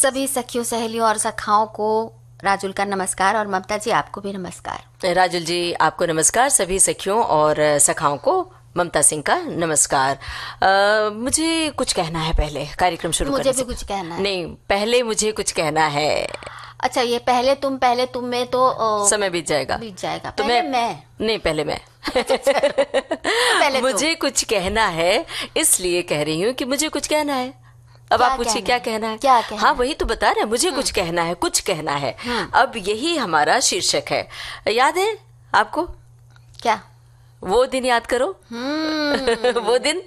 सभी सखियों, सहेलियों और सखाओं को राजुल का नमस्कार और ममता जी आपको भी नमस्कार। राजुल जी आपको नमस्कार, सभी सखियों और सखाओं को ममता सिंह का नमस्कार। मुझे कुछ कहना है पहले कार्यक्रम शुरू करने से। मुझे भी कुछ कहना है। नहीं, पहले मुझे कुछ कहना है। अच्छा, ये पहले तुम में तो समय बीत जाएगा। तो मैं नहीं, पहले मैं पहले मुझे कुछ कहना है, इसलिए कह रही हूँ कि मुझे कुछ कहना है। अब आप पूछिए क्या कहना है। क्या कहना? हाँ, वही तो बता रहे हैं, मुझे कुछ कहना है, कुछ कहना है। अब यही हमारा शीर्षक है। याद है आपको? क्या? वो दिन याद करो। वो दिन,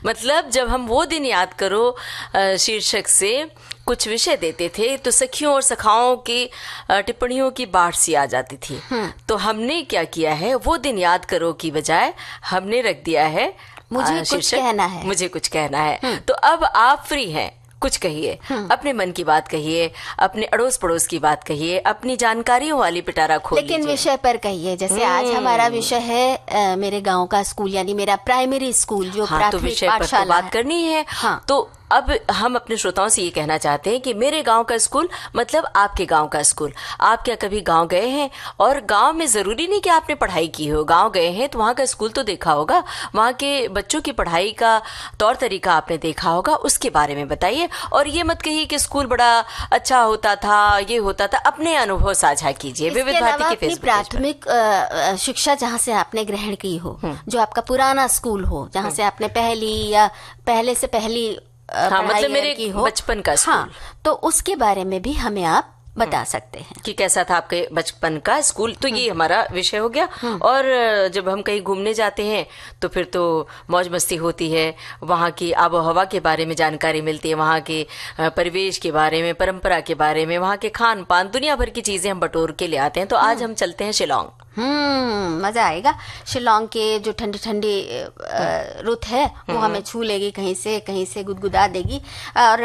मतलब जब हम वो दिन याद करो शीर्षक से कुछ विषय देते थे तो सखियों और सखाओं की टिप्पणियों की बाढ़ सी आ जाती थी। तो हमने क्या किया है, वो दिन याद करो की बजाय हमने रख दिया है मुझे कुछ कहना है। मुझे कुछ कहना है। तो अब आप फ्री हैं, कुछ कहिए, अपने मन की बात कहिए, अपने अड़ोस पड़ोस की बात कहिए, अपनी जानकारियों वाली पिटारा खोल लीजिए। लेकिन विषय पर कहिए। जैसे आज हमारा विषय है मेरे गांव का स्कूल, यानी मेरा प्राइमरी स्कूल जो तो विषय पर तो बात करनी है। तो अब हम अपने श्रोताओं से ये कहना चाहते हैं कि मेरे गांव का स्कूल मतलब आपके गांव का स्कूल। आप क्या कभी गांव गए हैं? और गांव में जरूरी नहीं कि आपने पढ़ाई की हो, गांव गए हैं तो वहां का स्कूल तो देखा होगा, वहां के बच्चों की पढ़ाई का तौर तरीका आपने देखा होगा, उसके बारे में बताइए। और ये मत कहिए कि स्कूल बड़ा अच्छा होता था, ये होता था, अपने अनुभव साझा कीजिए। विविध भारती के फेसबुक प्राथमिक शिक्षा जहाँ से आपने ग्रहण की हो, जो आपका पुराना स्कूल हो, जहाँ से आपने पहली या पहले से पहली मतलब मेरे बचपन का स्कूल, तो उसके बारे में भी हमें आप बता सकते हैं कि कैसा था आपके बचपन का स्कूल। तो ये हमारा विषय हो गया। और जब हम कहीं घूमने जाते हैं तो फिर तो मौज मस्ती होती है, वहाँ की आबो हवा के बारे में जानकारी मिलती है, वहाँ के परिवेश के बारे में, परंपरा के बारे में, वहाँ के खान पान, दुनिया भर की चीजें हम बटोर के ले आते हैं। तो आज हम चलते हैं शिलोंग। मजा आएगा। शिलोंग के जो ठंडी ठंडी रुत है वो हमें छू लेगी, कहीं से गुदगुदा देगी। और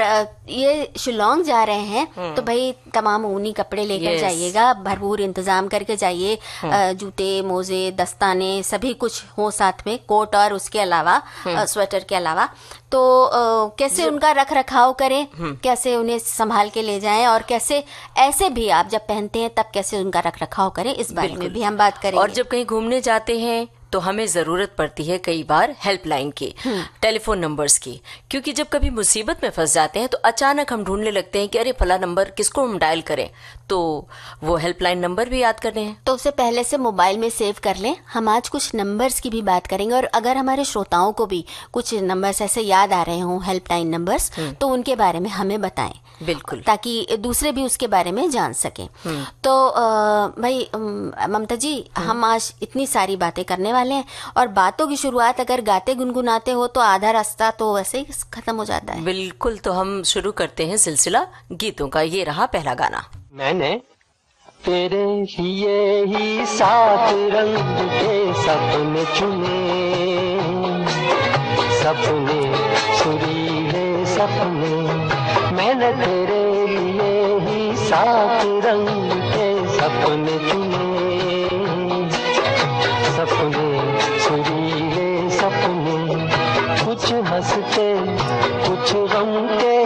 ये शिलोंग जा रहे हैं तो भाई तमाम ऊनी कपड़े लेकर जाइएगा, भरपूर इंतजाम करके जाइए। जूते, मोजे, दस्ताने सभी कुछ हो साथ में, कोट और उसके अलावा स्वेटर के अलावा। तो कैसे उनका रख रखाव करें, कैसे उन्हें संभाल के ले जाएं, और कैसे ऐसे भी आप जब पहनते हैं तब कैसे उनका रख रखाव करें, इस बारे में भी हम बात करेंगे। और जब कहीं घूमने जाते हैं तो हमें जरूरत पड़ती है कई बार हेल्पलाइन की, टेलीफोन नंबर्स की, क्योंकि जब कभी मुसीबत में फंस जाते हैं तो अचानक हम ढूंढने लगते हैं कि अरे फला नंबर किसको हम डायल करें। तो वो हेल्पलाइन नंबर भी याद करने हैं, तो उसे पहले से मोबाइल में सेव कर लें। हम आज कुछ नंबर्स की भी बात करेंगे, और अगर हमारे श्रोताओं को भी कुछ नंबर्स ऐसे याद आ रहे हों, हेल्पलाइन नंबर्स, तो उनके बारे में हमें बताएं, बिल्कुल, ताकि दूसरे भी उसके बारे में जान सकें। तो भाई ममता जी, हम आज इतनी सारी बातें करने वाले हैं, और बातों की शुरुआत अगर गाते गुनगुनाते हो तो आधा रास्ता तो वैसे ही खत्म हो जाता है। बिल्कुल, तो हम शुरू करते हैं सिलसिला गीतों का। ये रहा पहला गाना। मैंने तेरे लिए ही 7 रंग के सपने चुने, सपने सुरीले सपने। मैंने तेरे लिए ही 7 रंग के सपने चुने, सपने सुरीले सपने। कुछ हंसते कुछ गम के,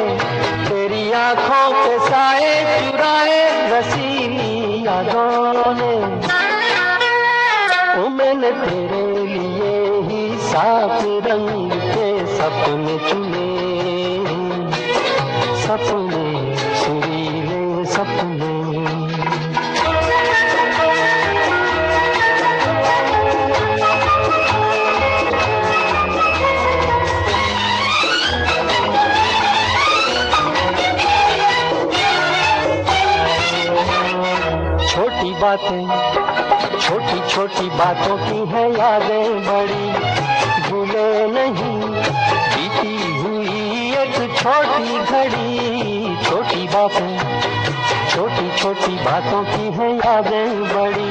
तेरी आंखों के साए चुराए रसीली यादों ने। ओ मैंने तेरे लिए ही 7 रंग के सपने चुने, सपने सुरीले सपने। छोटी छोटी बातों की है यादें बड़ी, भूले नहीं बीती हुई एक छोटी घड़ी। छोटी छोटी बातों की है यादें बड़ी,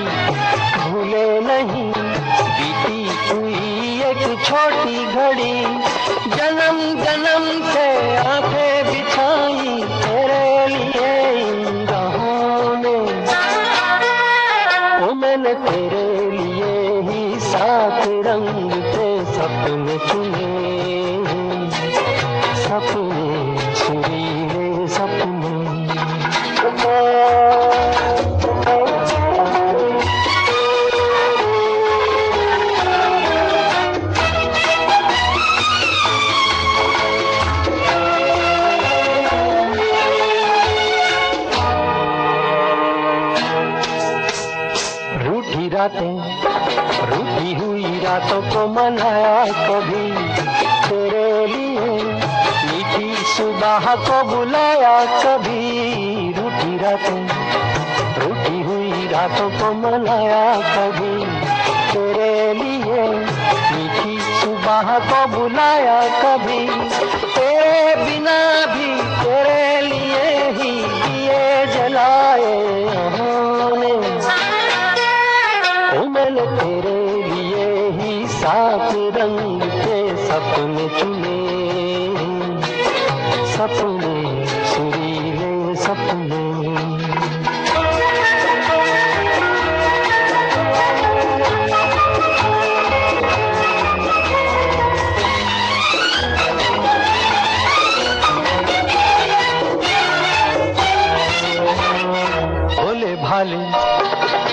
भूले नहीं बीती हुई एक छोटी घड़ी। जन्म जन्म से आंखें बिछाई तेरे लिए इन राहों ने। ओ मैंने तेरे लिए ही 7 रंग के सपने चुने, सपने सुरीले सपने। रातें, रूठी हुई रातों को मनाया कभी तेरे लिए, मीठी सुबह को बुलाया कभी। रूठी रातें, रूठी हुई रातों को मनाया कभी तेरे लिए, मीठी सुबह को बुलाया कभी। तेरे बिना भी तेरे लिए ही दिए जलाए हमने, मैंने तेरे लिए ही सात रंग के सपने चुने, सपने सुरीले सपने।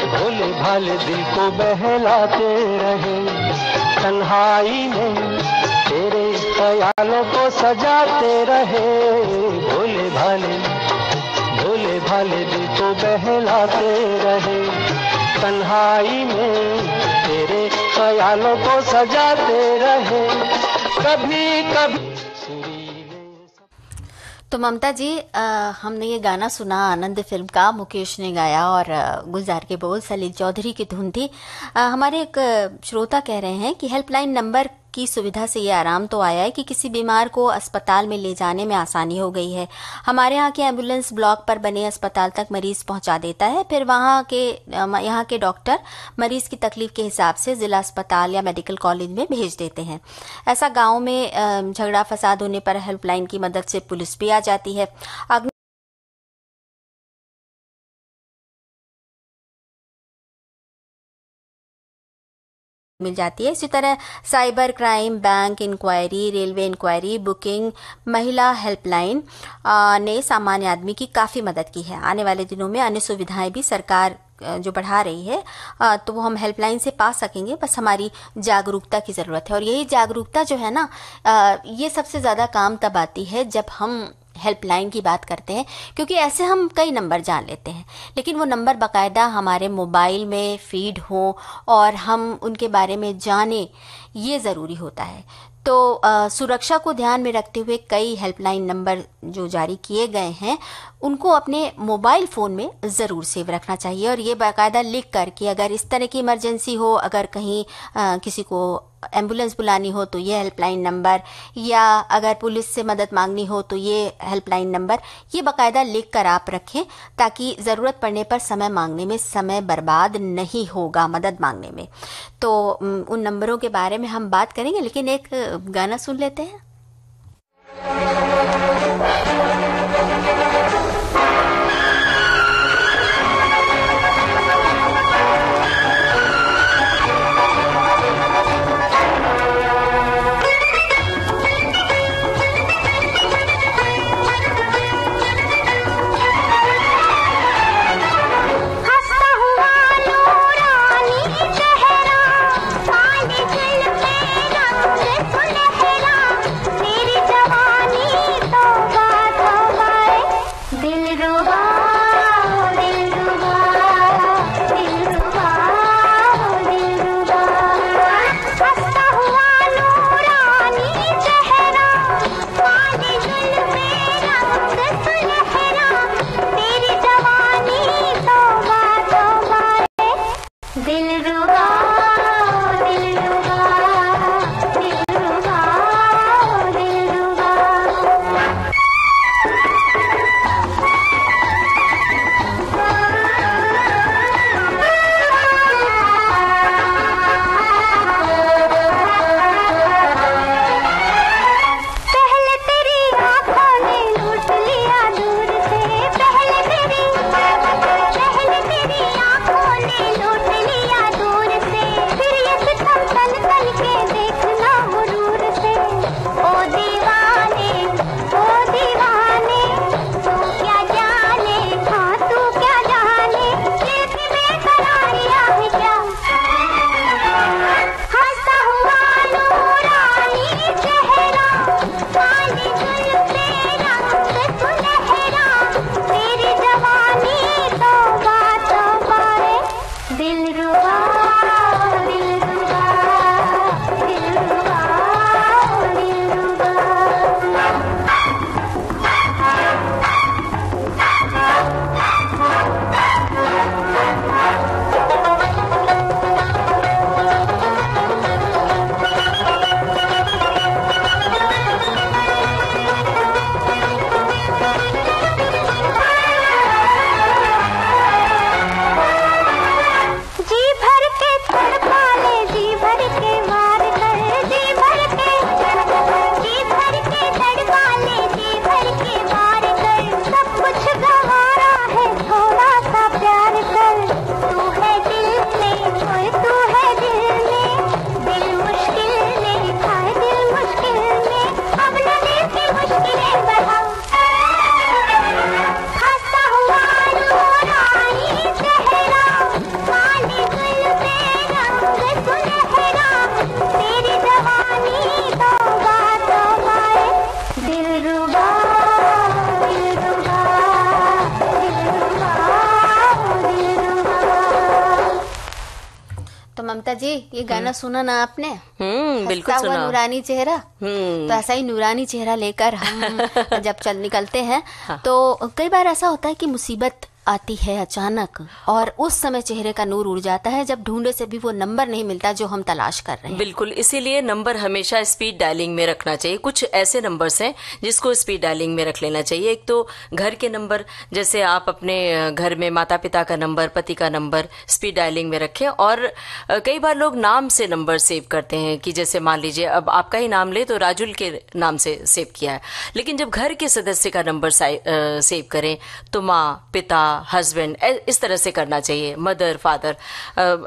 भोले भाले दिल को बहलाते रहे, तन्हाई में तेरे ख्यालों को सजाते रहे। भोले भाले दिल को बहलाते रहे, तन्हाई में तेरे ख्यालों को सजाते रहे। कभी कभी तो ममता जी, हमने ये गाना सुना आनंद फिल्म का, मुकेश ने गाया और गुलजार के बोल सलील चौधरी की धुन थी। हमारे एक श्रोता कह रहे हैं कि हेल्पलाइन नंबर की सुविधा से ये आराम तो आया है कि किसी बीमार को अस्पताल में ले जाने में आसानी हो गई है। हमारे यहाँ के एम्बुलेंस ब्लॉक पर बने अस्पताल तक मरीज पहुँचा देता है, फिर यहाँ के डॉक्टर मरीज की तकलीफ के हिसाब से जिला अस्पताल या मेडिकल कॉलेज में भेज देते हैं। ऐसा गाँव में झगड़ा फसाद होने पर हेल्पलाइन की मदद से पुलिस भी आ जाती है। मिल जाती है। इसी तरह cyber crime, bank inquiry, railway inquiry, booking, महिला हेल्पलाइन ने सामान्य आदमी की काफ़ी मदद की है। आने वाले दिनों में अन्य सुविधाएं भी सरकार जो बढ़ा रही है तो वो हम हेल्पलाइन से पा सकेंगे, बस हमारी जागरूकता की ज़रूरत है। और यही जागरूकता जो है ना, ये सबसे ज़्यादा काम तब आती है जब हम हेल्पलाइन की बात करते हैं, क्योंकि ऐसे हम कई नंबर जान लेते हैं, लेकिन वो नंबर बाकायदा हमारे मोबाइल में फीड हो और हम उनके बारे में जानें, ये ज़रूरी होता है। तो सुरक्षा को ध्यान में रखते हुए कई हेल्पलाइन नंबर जो जारी किए गए हैं उनको अपने मोबाइल फ़ोन में ज़रूर सेव रखना चाहिए, और ये बाकायदा लिख कर कि अगर इस तरह की इमरजेंसी हो, अगर कहीं किसी को एम्बुलेंस बुलानी हो तो ये हेल्पलाइन नंबर, या अगर पुलिस से मदद मांगनी हो तो ये हेल्पलाइन नंबर, ये बाकायदा लिख कर आप रखें ताकि ज़रूरत पड़ने पर समय मांगने में समय बर्बाद नहीं होगा, मदद मांगने में। तो उन नंबरों के बारे में हम बात करेंगे, लेकिन एक गाना सुन लेते हैं। तो ममता जी, ये गाना सुना ना आपने? बिल्कुल हंसता हुआ सुना। नूरानी चेहरा। तो ऐसा ही नूरानी चेहरा लेकर हम जब चल निकलते हैं तो कई बार ऐसा होता है कि मुसीबत आती है अचानक और उस समय चेहरे का नूर उड़ जाता है जब ढूंढे से भी वो नंबर नहीं मिलता जो हम तलाश कर रहे हैं। बिल्कुल, इसीलिए नंबर हमेशा स्पीड डायलिंग में रखना चाहिए। कुछ ऐसे नंबर्स हैं जिसको स्पीड डायलिंग में रख लेना चाहिए। एक तो घर के नंबर, जैसे आप अपने घर में माता पिता का नंबर, पति का नंबर स्पीड डायलिंग में रखें। और कई बार लोग नाम से नंबर सेव करते हैं कि जैसे मान लीजिए अब आपका ही नाम ले तो राजुल के नाम से सेव किया है, लेकिन जब घर के सदस्य का नंबर सेव करें तो माँ, पिता, हस्बैंड, इस तरह से करना चाहिए, मदर, फादर।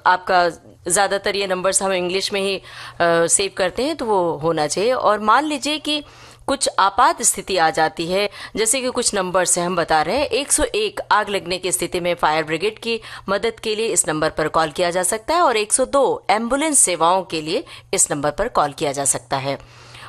आपका ज़्यादातर ये नंबर्स हम इंग्लिश में ही सेव करते हैं तो वो होना चाहिए। और मान लीजिए कि कुछ आपात स्थिति आ जाती है, जैसे कि कुछ नंबर्स हैं हम बता रहे हैं। 101 आग लगने की स्थिति में फायर ब्रिगेड की मदद के लिए इस नंबर पर कॉल किया जा सकता है और 102 एम्बुलेंस सेवाओं के लिए इस नंबर पर कॉल किया जा सकता है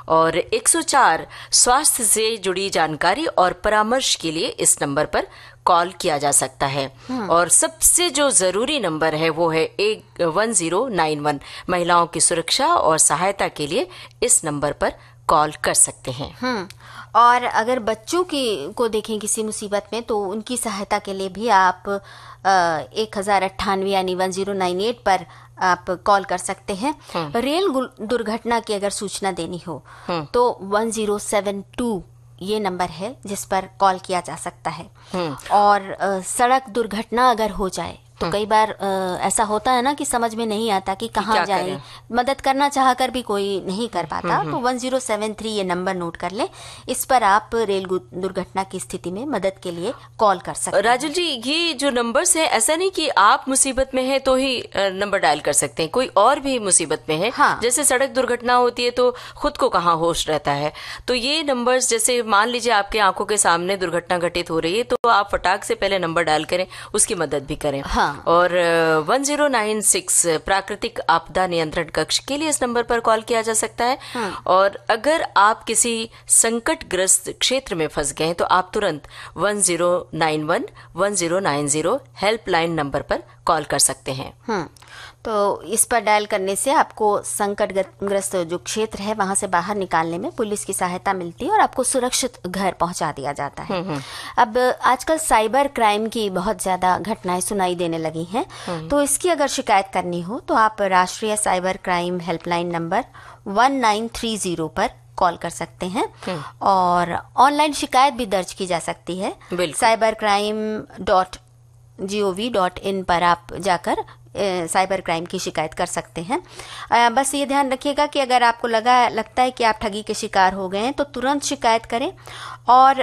और 104 स्वास्थ्य से जुड़ी जानकारी और परामर्श के लिए इस नंबर पर कॉल किया जा सकता है। और सबसे जो जरूरी नंबर है वो है 1091। महिलाओं की सुरक्षा और सहायता के लिए इस नंबर पर कॉल कर सकते हैं। और अगर बच्चों को देखें किसी मुसीबत में तो उनकी सहायता के लिए भी आप 1098 यानी 1098 पर आप कॉल कर सकते हैं। रेल दुर्घटना की अगर सूचना देनी हो तो 1072 ये नंबर है जिस पर कॉल किया जा सकता है। और सड़क दुर्घटना अगर हो जाए तो कई बार ऐसा होता है ना कि समझ में नहीं आता कि कहाँ जाए, मदद करना चाहकर भी कोई नहीं कर पाता। तो 1073 ये नंबर नोट कर ले, इस पर आप रेल दुर्घटना की स्थिति में मदद के लिए कॉल कर सकते हैं। राजुल जी, ये जो नंबर्स हैं, ऐसा नहीं कि आप मुसीबत में हैं तो ही नंबर डायल कर सकते हैं, कोई और भी मुसीबत में है। जैसे सड़क दुर्घटना होती है तो खुद को कहाँ होश रहता है, तो ये नंबर्स, जैसे मान लीजिए आपके आंखों के सामने दुर्घटना घटित हो रही है तो आप फटाक से पहले नंबर डायल करें, उसकी मदद भी करें। और 1096 प्राकृतिक आपदा नियंत्रण कक्ष के लिए इस नंबर पर कॉल किया जा सकता है। और अगर आप किसी संकटग्रस्त क्षेत्र में फंस गए तो आप तुरंत 1091 1090 हेल्पलाइन नंबर पर कॉल कर सकते हैं। तो इस पर डायल करने से आपको संकटग्रस्त जो क्षेत्र है वहां से बाहर निकालने में पुलिस की सहायता मिलती है और आपको सुरक्षित घर पहुंचा दिया जाता है। अब आजकल साइबर क्राइम की बहुत ज्यादा घटनाएं सुनाई देने लगी हैं, तो इसकी अगर शिकायत करनी हो तो आप राष्ट्रीय साइबर क्राइम हेल्पलाइन नंबर 1930 पर कॉल कर सकते हैं और ऑनलाइन शिकायत भी दर्ज की जा सकती है। cybercrime.gov.in पर आप जाकर साइबर क्राइम की शिकायत कर सकते हैं। बस ये ध्यान रखिएगा कि अगर आपको लगता है कि आप ठगी के शिकार हो गए हैं तो तुरंत शिकायत करें और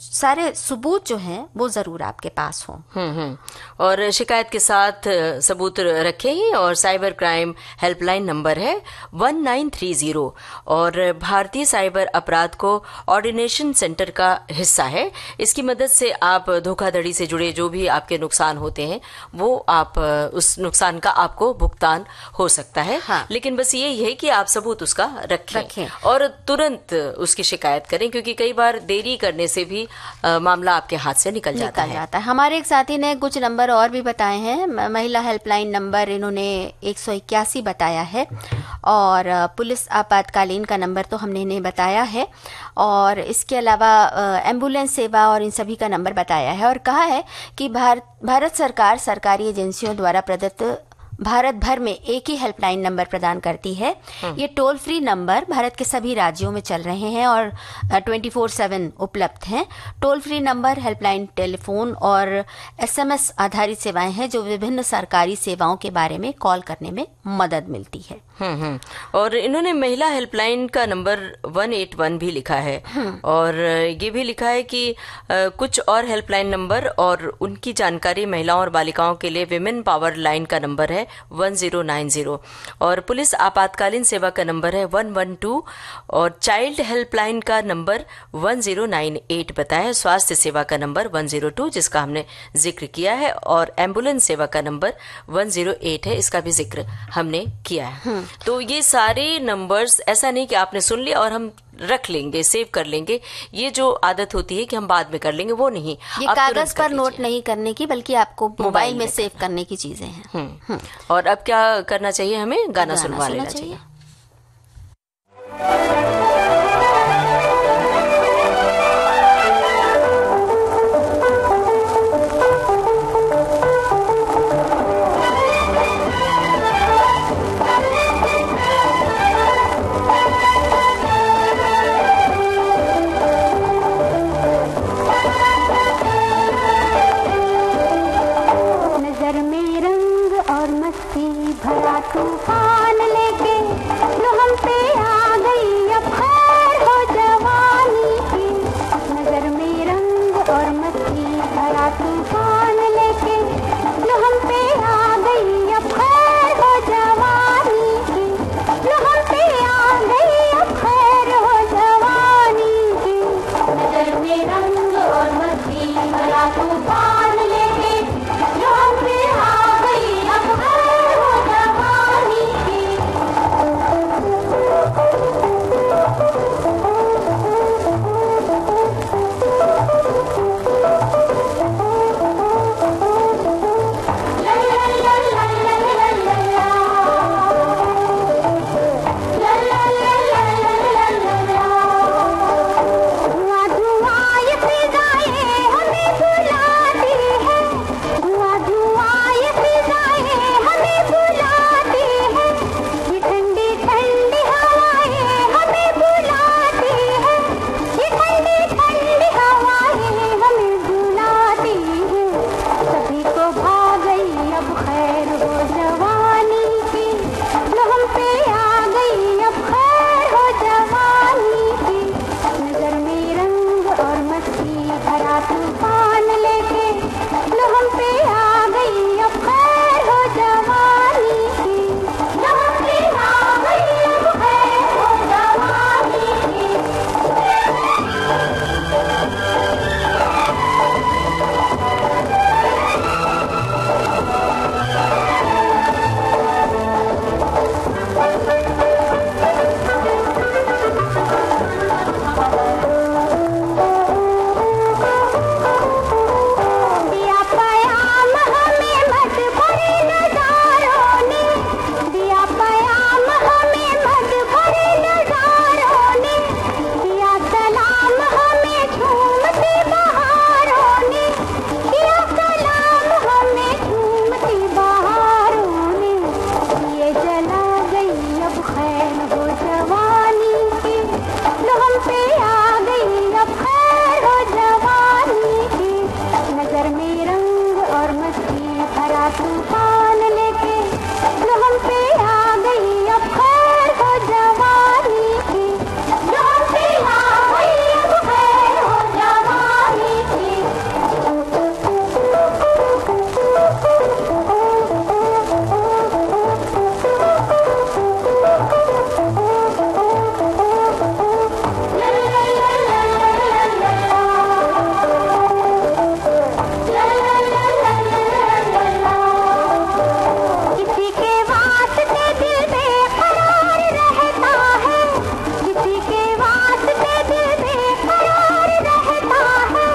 सारे सबूत जो हैं वो जरूर आपके पास हों। और शिकायत के साथ सबूत रखें ही। और साइबर क्राइम हेल्पलाइन नंबर है 1930 और भारतीय साइबर अपराध कोऑर्डिनेशन सेंटर का हिस्सा है। इसकी मदद से आप धोखाधड़ी से जुड़े जो भी आपके नुकसान होते हैं वो आप उस नुकसान का आपको भुगतान हो सकता है। लेकिन बस यही है कि आप सबूत उसका रखें और तुरंत उसकी शिकायत करें, क्योंकि कई बार देरी करने से भी मामला आपके हाथ से निकल जाता है। हमारे एक साथी ने कुछ नंबर और भी बताए हैं। महिला हेल्पलाइन नंबर इन्होंने 181 बताया है और पुलिस आपातकालीन का नंबर तो हमने इन्हें बताया है और इसके अलावा एम्बुलेंस सेवा और इन सभी का नंबर बताया है और कहा है कि भारत सरकार सरकारी एजेंसियों द्वारा प्रदत्त भारत भर में एक ही हेल्पलाइन नंबर प्रदान करती है। ये टोल फ्री नंबर भारत के सभी राज्यों में चल रहे हैं और 24/7 उपलब्ध हैं। Toll free number, helpline telephone और SMS आधारित सेवाएं हैं जो विभिन्न सरकारी सेवाओं के बारे में कॉल करने में मदद मिलती है। और इन्होंने महिला हेल्पलाइन का नंबर 181 भी लिखा है और ये भी लिखा है कि कुछ और हेल्पलाइन नंबर और उनकी जानकारी महिलाओं और बालिकाओं के लिए विमेन पावर लाइन का नंबर है 1090 और पुलिस आपातकालीन सेवा का नंबर है 112 और चाइल्ड हेल्पलाइन का नंबर 1098 बताया। स्वास्थ्य सेवा का नंबर 102 जिसका हमने जिक्र किया है और एम्बुलेंस सेवा का नंबर 108 है, इसका भी जिक्र हमने किया है। तो ये सारे नंबर्स, ऐसा नहीं कि आपने सुन लिया और हम रख लेंगे, सेव कर लेंगे। ये जो आदत होती है कि हम बाद में कर लेंगे, वो नहीं। ये कागज पर नोट नहीं करने की, बल्कि आपको मोबाइल में सेव करने की चीजें हैं। और अब क्या करना चाहिए, हमें गाना सुनवा लेना चाहिए। तूफान लेके जो हम पे आ गई, अब खैर हो जवानी की। नजर में रंग और मस्ती भरा तूफान लेके जो हम पे आ गई, अब खैर हो जवानी की। जो हम पे आ गई, अब खैर हो जवानी की। नजर में रंग और मस्ती भरा तूफान लेके जो हम पे आ गई, अब खैर हो जवानी की। धुआं धुआं ये फिजाएं हमें बुलाती है, धुआं धुआं ये फिजाएं हमें बुलाती है। ये ठंडी ठंडी हवाएं हमें बुलाती है, ये ठंडी ठंडी हवाएं हमें बुलाती है। सभी को भा गई अब खैर हो जवानी की। जो हम पे आ गई, अब खैर हो जवानी की। नजर में रंग और मस्ती भरा तूफान लेके जो हम पे आ गई, अब खैर हो जवानी की। जो हम पे आ गई, अब खैर हो जवानी की। दिया पयाम हमें मत भरे नजारों ने, दिया पयाम हमें मत भरे नजारों ने। दिया सलाम हमें झूमती बहारों ने, दिया सलाम हमें झूमती बहारों ने। ये जला गई अब खैर हो जवानी की। जो हम पे आ गई, अब खैर हो जवानी की। नजर में रंग और मस्ती भरा तूफान लेके जो हम पे आ गई, अब खैर हो जवानी की। जो हम पे आ गई, अब खैर हो जवानी की। किसी के वास्ते दिल बेकरार रहता है, किसी के वास्ते दिल बेकरार रहता है।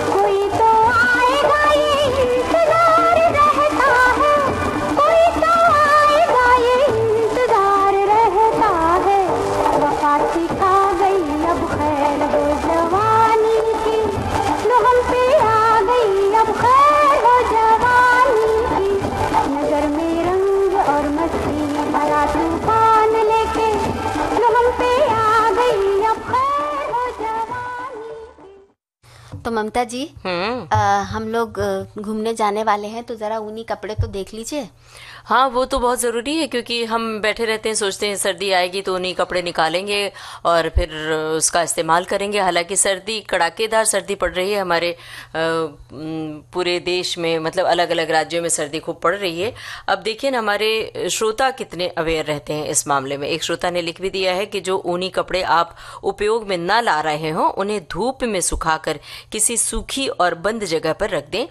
कोई तो आएगा ये इंतजार रहता है, कोई तो आएगा ये इंतजार रहता है। वफा सिखा गई अब खैर हो जवानी की। जो हम पे आ गई, अब खैर हो जवानी की। नजर में रंग और मस्ती भरा तूफान लेके जो हम पे आ गई, अब खैर हो जवानी की। तो ममता जी, हम लोग घूमने जाने वाले हैं, तो जरा ऊनी कपड़े तो देख लीजिए। हाँ, वो तो बहुत ज़रूरी है, क्योंकि हम बैठे रहते हैं, सोचते हैं सर्दी आएगी तो उन्हीं कपड़े निकालेंगे और फिर उसका इस्तेमाल करेंगे। हालांकि सर्दी, कड़ाकेदार सर्दी पड़ रही है हमारे पूरे देश में, मतलब अलग अलग राज्यों में सर्दी खूब पड़ रही है। अब देखिए ना, हमारे श्रोता कितने अवेयर रहते हैं इस मामले में। एक श्रोता ने लिख भी दिया है कि जो ऊनी कपड़े आप उपयोग में न ला रहे हों, उन्हें धूप में सुखाकर किसी सूखी और बंद जगह पर रख दें।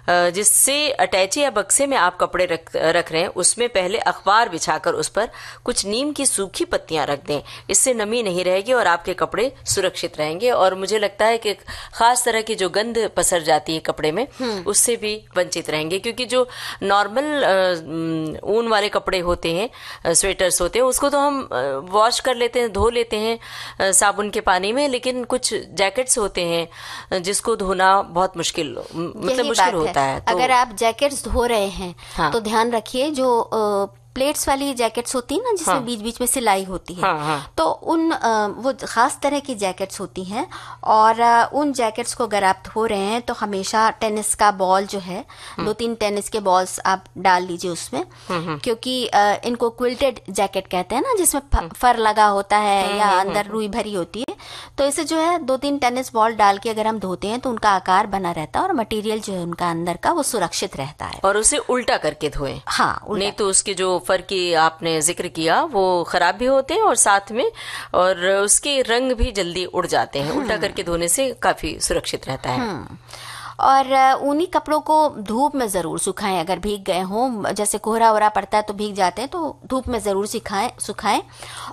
जिससे अटैची या बक्से में आप कपड़े रख रहे हैं उसमें पहले अखबार बिछाकर उस पर कुछ नीम की सूखी पत्तियां रख दें। इससे नमी नहीं रहेगी और आपके कपड़े सुरक्षित रहेंगे। और मुझे लगता है कि खास तरह की जो गंध पसर जाती है कपड़े में उससे भी वंचित रहेंगे, क्योंकि जो नॉर्मल ऊन वाले कपड़े होते हैं, स्वेटर्स होते हैं, उसको तो हम वॉश कर लेते हैं, धो लेते हैं साबुन के पानी में, लेकिन कुछ जैकेट्स होते हैं जिसको धोना बहुत मुश्किल होता है। तो अगर आप जैकेट्स धो रहे हैं हाँ। तो ध्यान रखिए जो प्लेट्स वाली जैकेट्स होती है ना, जिसमें हाँ। बीच बीच में सिलाई होती है, हाँ। तो उन वो खास तरह की जैकेट्स होती हैं। और उन जैकेट्स को अगर आप धो रहे हैं तो हमेशा टेनिस का बॉल जो है, 2-3 टेनिस के बॉल्स आप डाल लीजिए उसमें, क्योंकि इनको क्विल्टेड जैकेट कहते हैं ना, जिसमें फर लगा होता है या अंदर रुई भरी होती है। तो इसे जो है 2-3 टेनिस बॉल डाल के अगर हम धोते हैं तो उनका आकार बना रहता है और मटेरियल जो है उनका अंदर का वो सुरक्षित रहता है। और उसे उल्टा करके धोएं। हाँ, उल्टा। नहीं तो उसके जो फर की आपने जिक्र किया वो खराब भी होते हैं और साथ में और उसके रंग भी जल्दी उड़ जाते हैं। उल्टा करके धोने से काफी सुरक्षित रहता है। और ऊनी कपड़ों को धूप में ज़रूर सुखाएं। अगर भीग गए हों, जैसे कोहरा वोहरा पड़ता है तो भीग जाते हैं, तो धूप में ज़रूर सुखाएं।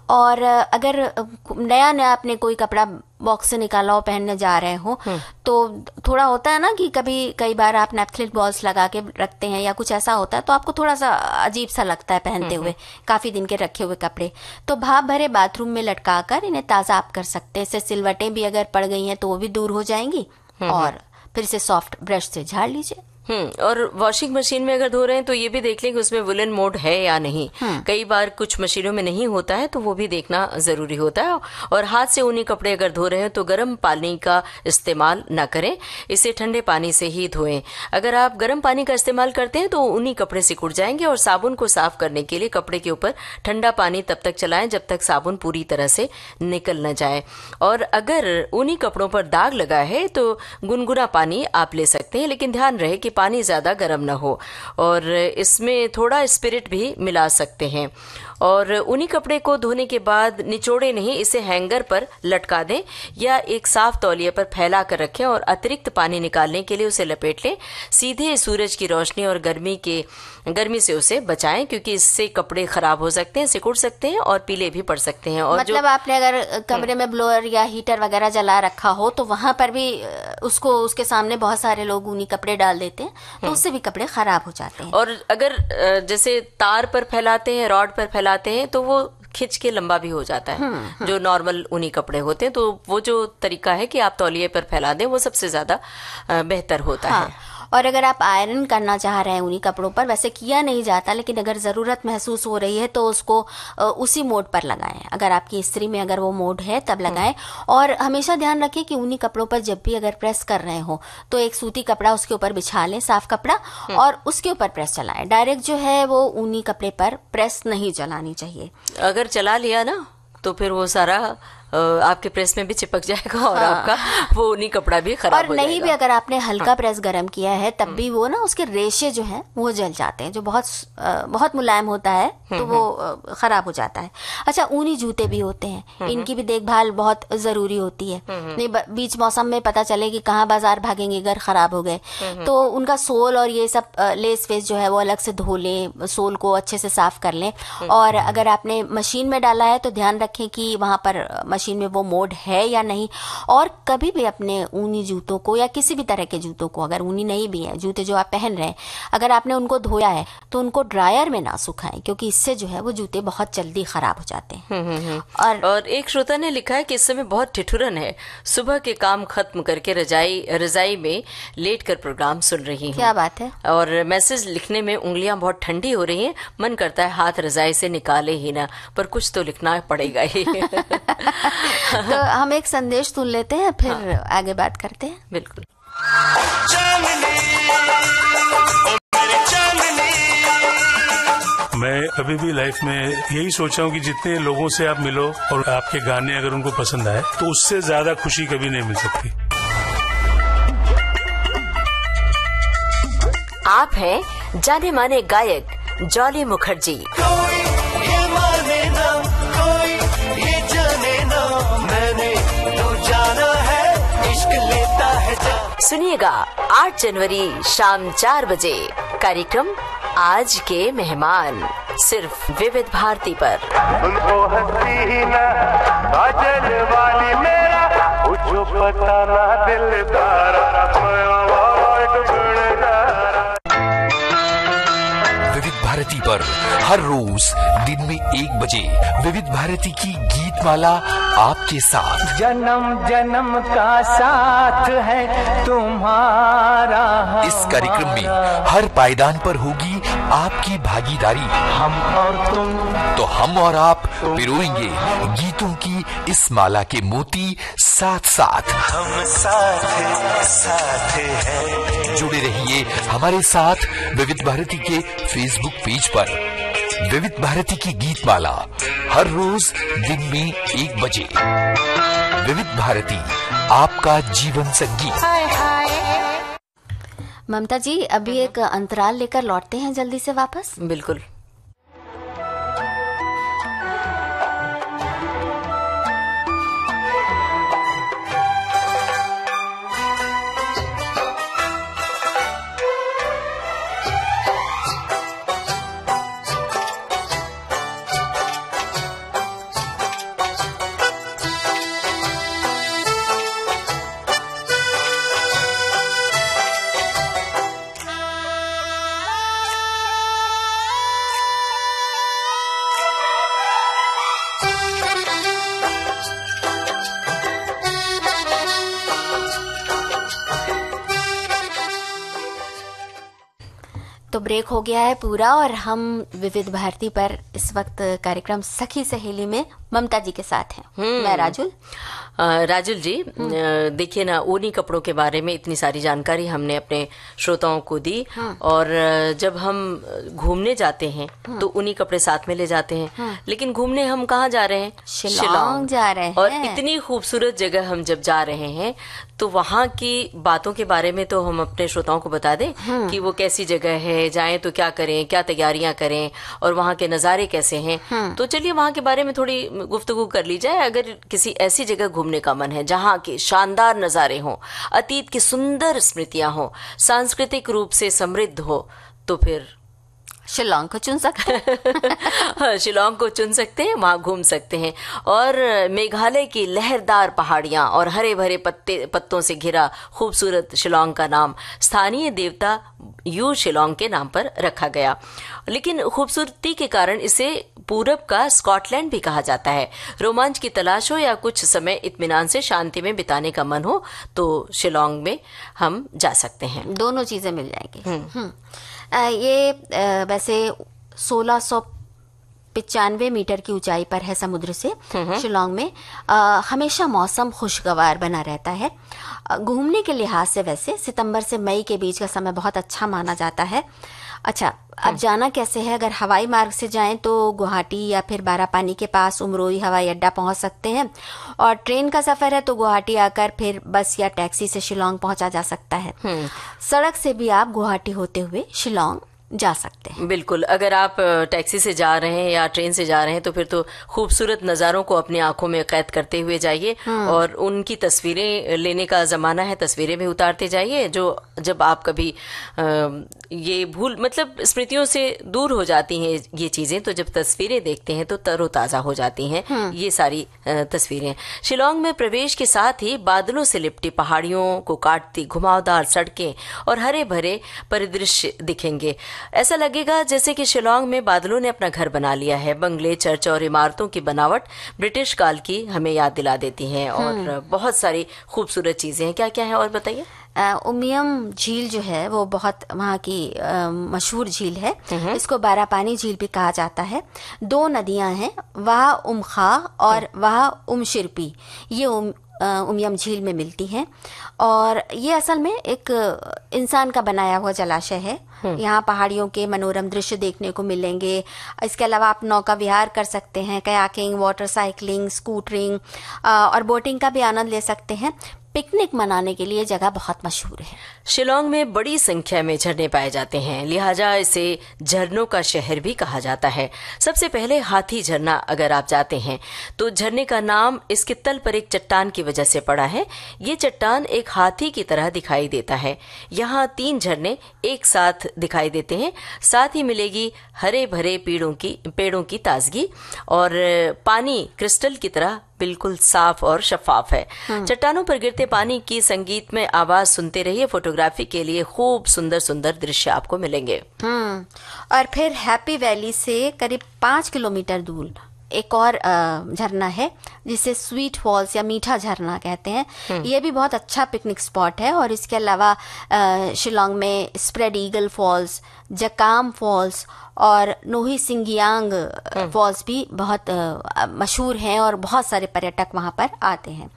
और अगर नया आपने कोई कपड़ा बॉक्स से निकाला हो, पहनने जा रहे हो, तो थोड़ा होता है ना कि कई बार आप नेपथलिन बॉल्स लगा के रखते हैं या कुछ ऐसा होता है, तो आपको थोड़ा सा अजीब सा लगता है पहनते हुए, काफ़ी दिन के रखे हुए कपड़े। तो भाप भरे बाथरूम में लटका कर इन्हें ताज़ा आप कर सकते हैं। इससे सिलवटें भी अगर पड़ गई हैं तो वो भी दूर हो जाएंगी। और फिर से सॉफ्ट ब्रश से झाड़ लीजिए। और वॉशिंग मशीन में अगर धो रहे हैं तो ये भी देख लें कि उसमें वुलन मोड है या नहीं। कई बार कुछ मशीनों में नहीं होता है, तो वो भी देखना जरूरी होता है। और हाथ से ऊनी कपड़े अगर धो रहे हैं तो गर्म पानी का इस्तेमाल ना करें, इसे ठंडे पानी से ही धोएं। अगर आप गर्म पानी का इस्तेमाल करते हैं तो ऊनी कपड़े सिकुड़ जाएंगे। और साबुन को साफ करने के लिए कपड़े के ऊपर ठंडा पानी तब तक चलाएं जब तक साबुन पूरी तरह से निकल न जाए। और अगर ऊनी कपड़ों पर दाग लगा है तो गुनगुना पानी आप ले सकते हैं, लेकिन ध्यान रहे कि पानी ज्यादा गर्म ना हो। और इसमें थोड़ा स्पिरिट भी मिला सकते हैं। और ऊनी कपड़े को धोने के बाद निचोड़े नहीं, इसे हैंगर पर लटका दें या एक साफ तौलिए पर फैला कर रखें और अतिरिक्त पानी निकालने के लिए उसे लपेट लें। सीधे सूरज की रोशनी और गर्मी से उसे बचाएं, क्योंकि इससे कपड़े खराब हो सकते हैं, सिकुड़ सकते हैं और पीले भी पड़ सकते हैं। और मतलब आपने अगर कमरे में ब्लोअर या हीटर वगैरह जला रखा हो तो वहां पर भी उसके सामने बहुत सारे लोग ऊनी कपड़े डाल देते हैं, तो उससे भी कपड़े खराब हो जाते हैं। और अगर जैसे तार पर फैलाते हैं, रॉड पर फैलाते हैं, तो वो खिंच के लंबा भी हो जाता है। जो नॉर्मल ऊनी कपड़े होते हैं, तो वो जो तरीका है कि आप तौलिए पर फैला दें, वो सबसे ज्यादा बेहतर होता है। और अगर आप आयरन करना चाह रहे हैं ऊनी कपड़ों पर, वैसे किया नहीं जाता, लेकिन अगर ज़रूरत महसूस हो रही है तो उसको उसी मोड पर लगाएं। अगर आपकी इस्त्री में अगर वो मोड है तब लगाएं। और हमेशा ध्यान रखें कि ऊनी कपड़ों पर जब भी अगर प्रेस कर रहे हो तो एक सूती कपड़ा उसके ऊपर बिछा लें, साफ कपड़ा, और उसके ऊपर प्रेस चलाएं। डायरेक्ट जो है वो ऊनी कपड़े पर प्रेस नहीं चलानी चाहिए। अगर चला लिया ना तो फिर वो सारा आपके प्रेस में भी चिपक जाएगा और आपका वो ऊनी कपड़ा भी खराब हो जाएगा। और नहीं भी अगर आपने हल्का प्रेस गरम किया है तब भी वो ना उसके रेशे जो हैं वो जल जाते हैं, जो बहुत मुलायम होता है, तो वो खराब हो जाता है। अच्छा, ऊनी जूते भी होते हैं, इनकी भी देखभाल बहुत जरूरी होती है। नहीं बीच मौसम में पता चले कि कहाँ बाजार भागेंगे अगर खराब हो गए, तो उनका सोल और ये सब लेस वेस जो है वो अलग से धो लें, सोल को अच्छे से साफ कर लें। और अगर आपने मशीन में डाला है तो ध्यान रखें कि वहां पर मशीन में वो मोड है या नहीं। और कभी भी अपने ऊनी जूतों को या किसी भी तरह के जूतों को, अगर ऊनी नहीं भी है जूते जो आप पहन रहे हैं, अगर आपने उनको धोया है तो उनको ड्रायर में ना सुखाएं, क्योंकि इससे जो है वो जूते बहुत जल्दी खराब हो जाते हैं। और एक श्रोता ने लिखा है कि इस समय बहुत ठिठुरन है, सुबह के काम खत्म करके रजाई में लेट कर प्रोग्राम सुन रही हूँ। क्या बात है। और मैसेज लिखने में उंगलियां बहुत ठंडी हो रही हैं, मन करता है हाथ रजाई से निकाले ही ना, पर कुछ तो लिखना पड़ेगा ही। तो हम एक संदेश सुन लेते हैं, फिर आगे बात करते हैं। बिल्कुल। मैं कभी भी लाइफ में यही सोचा हूँ कि जितने लोगों से आप मिलो और आपके गाने अगर उनको पसंद आए तो उससे ज्यादा खुशी कभी नहीं मिल सकती। आप हैं जाने माने गायक जॉली मुखर्जी। कोई ये माने ना, कोई ये जाने ना, मैंने तो जाना है, इश्क लेता है जान। सुनिएगा 8 जनवरी शाम 4 बजे कार्यक्रम आज के मेहमान सिर्फ विविध भारती पर। उनको हसीना काजल वाली मेरा कुछ पता ना दिलदार विविध भारती पर हर रोज दिन में 1 बजे विविध भारती की गीत माला आपके साथ। जन्म जन्म का साथ है तुम्हारा। इस कार्यक्रम में हर पायदान पर होगी आपकी भागीदारी। हम और तुम, तो हम और आप पिरोएंगे गीतों की इस माला के मोती साथ साथ। हम साथ साथ हैं। जुड़े रहिए हमारे साथ विविध भारती के फेसबुक पेज पर। विविध भारती की गीत माला हर रोज दिन में 1 बजे। विविध भारती आपका जीवन संगीत। ममता जी, अभी एक अंतराल लेकर लौटते हैं जल्दी से वापस। बिल्कुल। तो ब्रेक हो गया है पूरा और हम विविध भारती पर इस वक्त कार्यक्रम सखी सहेली में ममता जी के साथ हैं। मैं राजुल। राजुल जी, देखिए ना, ऊनी कपड़ों के बारे में इतनी सारी जानकारी हमने अपने श्रोताओं को दी। और जब हम घूमने जाते हैं तो ऊनी कपड़े साथ में ले जाते हैं, लेकिन घूमने हम कहाँ जा रहे हैं? शिलांग जा रहे हैं। और इतनी खूबसूरत जगह हम जब जा रहे हैं तो वहाँ की बातों के बारे में तो हम अपने श्रोताओं को बता दें कि वो कैसी जगह है, जाएं तो क्या करें, क्या तैयारियां करें और वहाँ के नज़ारे कैसे हैं। तो चलिए वहाँ के बारे में थोड़ी गुफ्तगू कर ली जाए। अगर किसी ऐसी जगह घूमने का मन है जहाँ के शानदार नज़ारे हों, अतीत की सुंदर स्मृतियां हों, सांस्कृतिक रूप से समृद्ध हो, तो फिर शिलांग को चुन सकते हैं। शिलांग को चुन सकते हैं, वहाँ घूम सकते हैं। और मेघालय की लहरदार पहाड़ियाँ और हरे भरे पत्तों से घिरा खूबसूरत शिलांग का नाम स्थानीय देवता यू शिलांग के नाम पर रखा गया। लेकिन खूबसूरती के कारण इसे पूरब का स्कॉटलैंड भी कहा जाता है। रोमांच की तलाश हो या कुछ समय इत्मीनान से शांति में बिताने का मन हो तो शिलांग में हम जा सकते हैं। दोनों चीजें मिल जाएंगी। ये वैसे 1695 मीटर की ऊंचाई पर है समुद्र से शिलांग में। हमेशा मौसम खुशगवार बना रहता है। घूमने के लिहाज से वैसे सितंबर से मई के बीच का समय बहुत अच्छा माना जाता है। अच्छा, अब जाना कैसे है? अगर हवाई मार्ग से जाएं तो गुवाहाटी या फिर बारापानी के पास उमरोई हवाई अड्डा पहुंच सकते हैं। और ट्रेन का सफर है तो गुवाहाटी आकर फिर बस या टैक्सी से शिलांग पहुंचा जा सकता है। सड़क से भी आप गुवाहाटी होते हुए शिलांग जा सकते हैं। बिल्कुल। अगर आप टैक्सी से जा रहे हैं या ट्रेन से जा रहे हैं तो फिर तो खूबसूरत नज़ारों को अपनी आंखों में कैद करते हुए जाइए और उनकी तस्वीरें लेने का ज़माना है, तस्वीरें भी उतारते जाइए। जो जब आप कभी ये भूल मतलब स्मृतियों से दूर हो जाती हैं ये चीज़ें, तो जब तस्वीरें देखते हैं तो तरोताज़ा हो जाती हैं ये सारी तस्वीरें। शिलांग में प्रवेश के साथ ही बादलों से लिपटी पहाड़ियों को काटती घुमावदार सड़कें और हरे भरे परिदृश्य दिखेंगे। ऐसा लगेगा जैसे कि शिलांग में बादलों ने अपना घर बना लिया है। बंगले, चर्च और इमारतों की बनावट ब्रिटिश काल की हमें याद दिला देती हैं और बहुत सारी खूबसूरत चीजें हैं। क्या क्या है और बताइए? उमियम झील जो है वो बहुत वहाँ की मशहूर झील है। इसको बारापानी झील भी कहा जाता है। 2 नदियां हैं, वाह उमखा और वाह उमशिरपी। ये उमियम झील में मिलती हैं और ये असल में एक इंसान का बनाया हुआ जलाशय है। यहाँ पहाड़ियों के मनोरम दृश्य देखने को मिलेंगे। इसके अलावा आप नौका विहार कर सकते हैं, कयाकिंग, वाटर साइकिलिंग, स्कूटरिंग और बोटिंग का भी आनंद ले सकते हैं। पिकनिक मनाने के लिए जगह बहुत मशहूर है। शिलोंग में बड़ी संख्या में झरने पाए जाते हैं, लिहाजा इसे झरनों का शहर भी कहा जाता है। सबसे पहले हाथी झरना अगर आप जाते हैं तो झरने का नाम इसके तल पर एक चट्टान की वजह से पड़ा है। ये चट्टान एक हाथी की तरह दिखाई देता है। यहाँ 3 झरने एक साथ दिखाई देते हैं, साथ ही मिलेगी हरे भरे पेड़ों की ताजगी और पानी क्रिस्टल की तरह बिल्कुल साफ और शफाफ है। चट्टानों पर गिरते पानी की संगीत में आवाज सुनते रहिए। फोटोग्राफी के लिए खूब सुंदर सुंदर दृश्य आपको मिलेंगे। और फिर हैप्पी वैली से करीब 5 किलोमीटर दूर एक और झरना है जिसे स्वीट फॉल्स या मीठा झरना कहते हैं। ये भी बहुत अच्छा पिकनिक स्पॉट है। और इसके अलावा शिलोंग में स्प्रेड ईगल फॉल्स, जकाम फॉल्स और नोही सिंगियांग फॉल्स भी बहुत मशहूर हैं और बहुत सारे पर्यटक वहां पर आते हैं।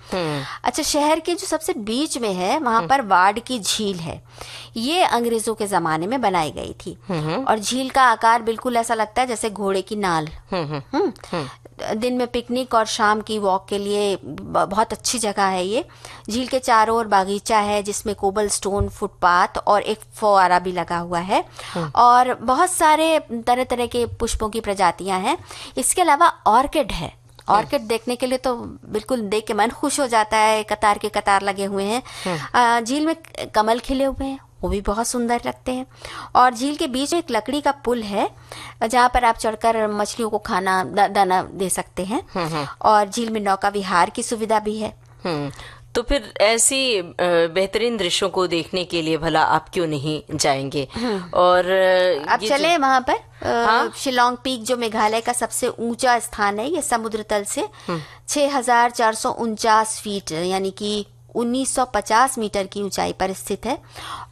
अच्छा, शहर के जो सबसे बीच में है वहां पर वार्ड की झील है। ये अंग्रेजों के जमाने में बनाई गई थी और झील का आकार बिल्कुल ऐसा लगता है जैसे घोड़े की नाल। दिन में पिकनिक और शाम की वॉक के लिए बहुत अच्छी जगह है ये। झील के चारों ओर बागीचा है जिसमें कोबल स्टोन फुटपाथ और एक फव्वारा भी लगा हुआ है और बहुत सारे तरह तरह के पुष्पों की प्रजातियां हैं। इसके अलावा ऑर्किड है। ऑर्किड देखने के लिए तो बिल्कुल देख के मन खुश हो जाता है। कतार के कतार लगे हुए हैं। झील में कमल खिले हुए हैं, वो भी बहुत सुंदर लगते हैं। और झील के बीच में एक लकड़ी का पुल है जहाँ पर आप चढ़कर मछलियों को खाना दाना दे सकते हैं। और झील में नौका विहार की सुविधा भी है। तो फिर ऐसी बेहतरीन दृश्यों को देखने के लिए भला आप क्यों नहीं जाएंगे। और अब चले वहां पर। शिलोंग पीक जो मेघालय का सबसे ऊंचा स्थान है, ये समुद्र तल से 6449 फीट यानी कि 1950 मीटर की ऊंचाई पर स्थित है।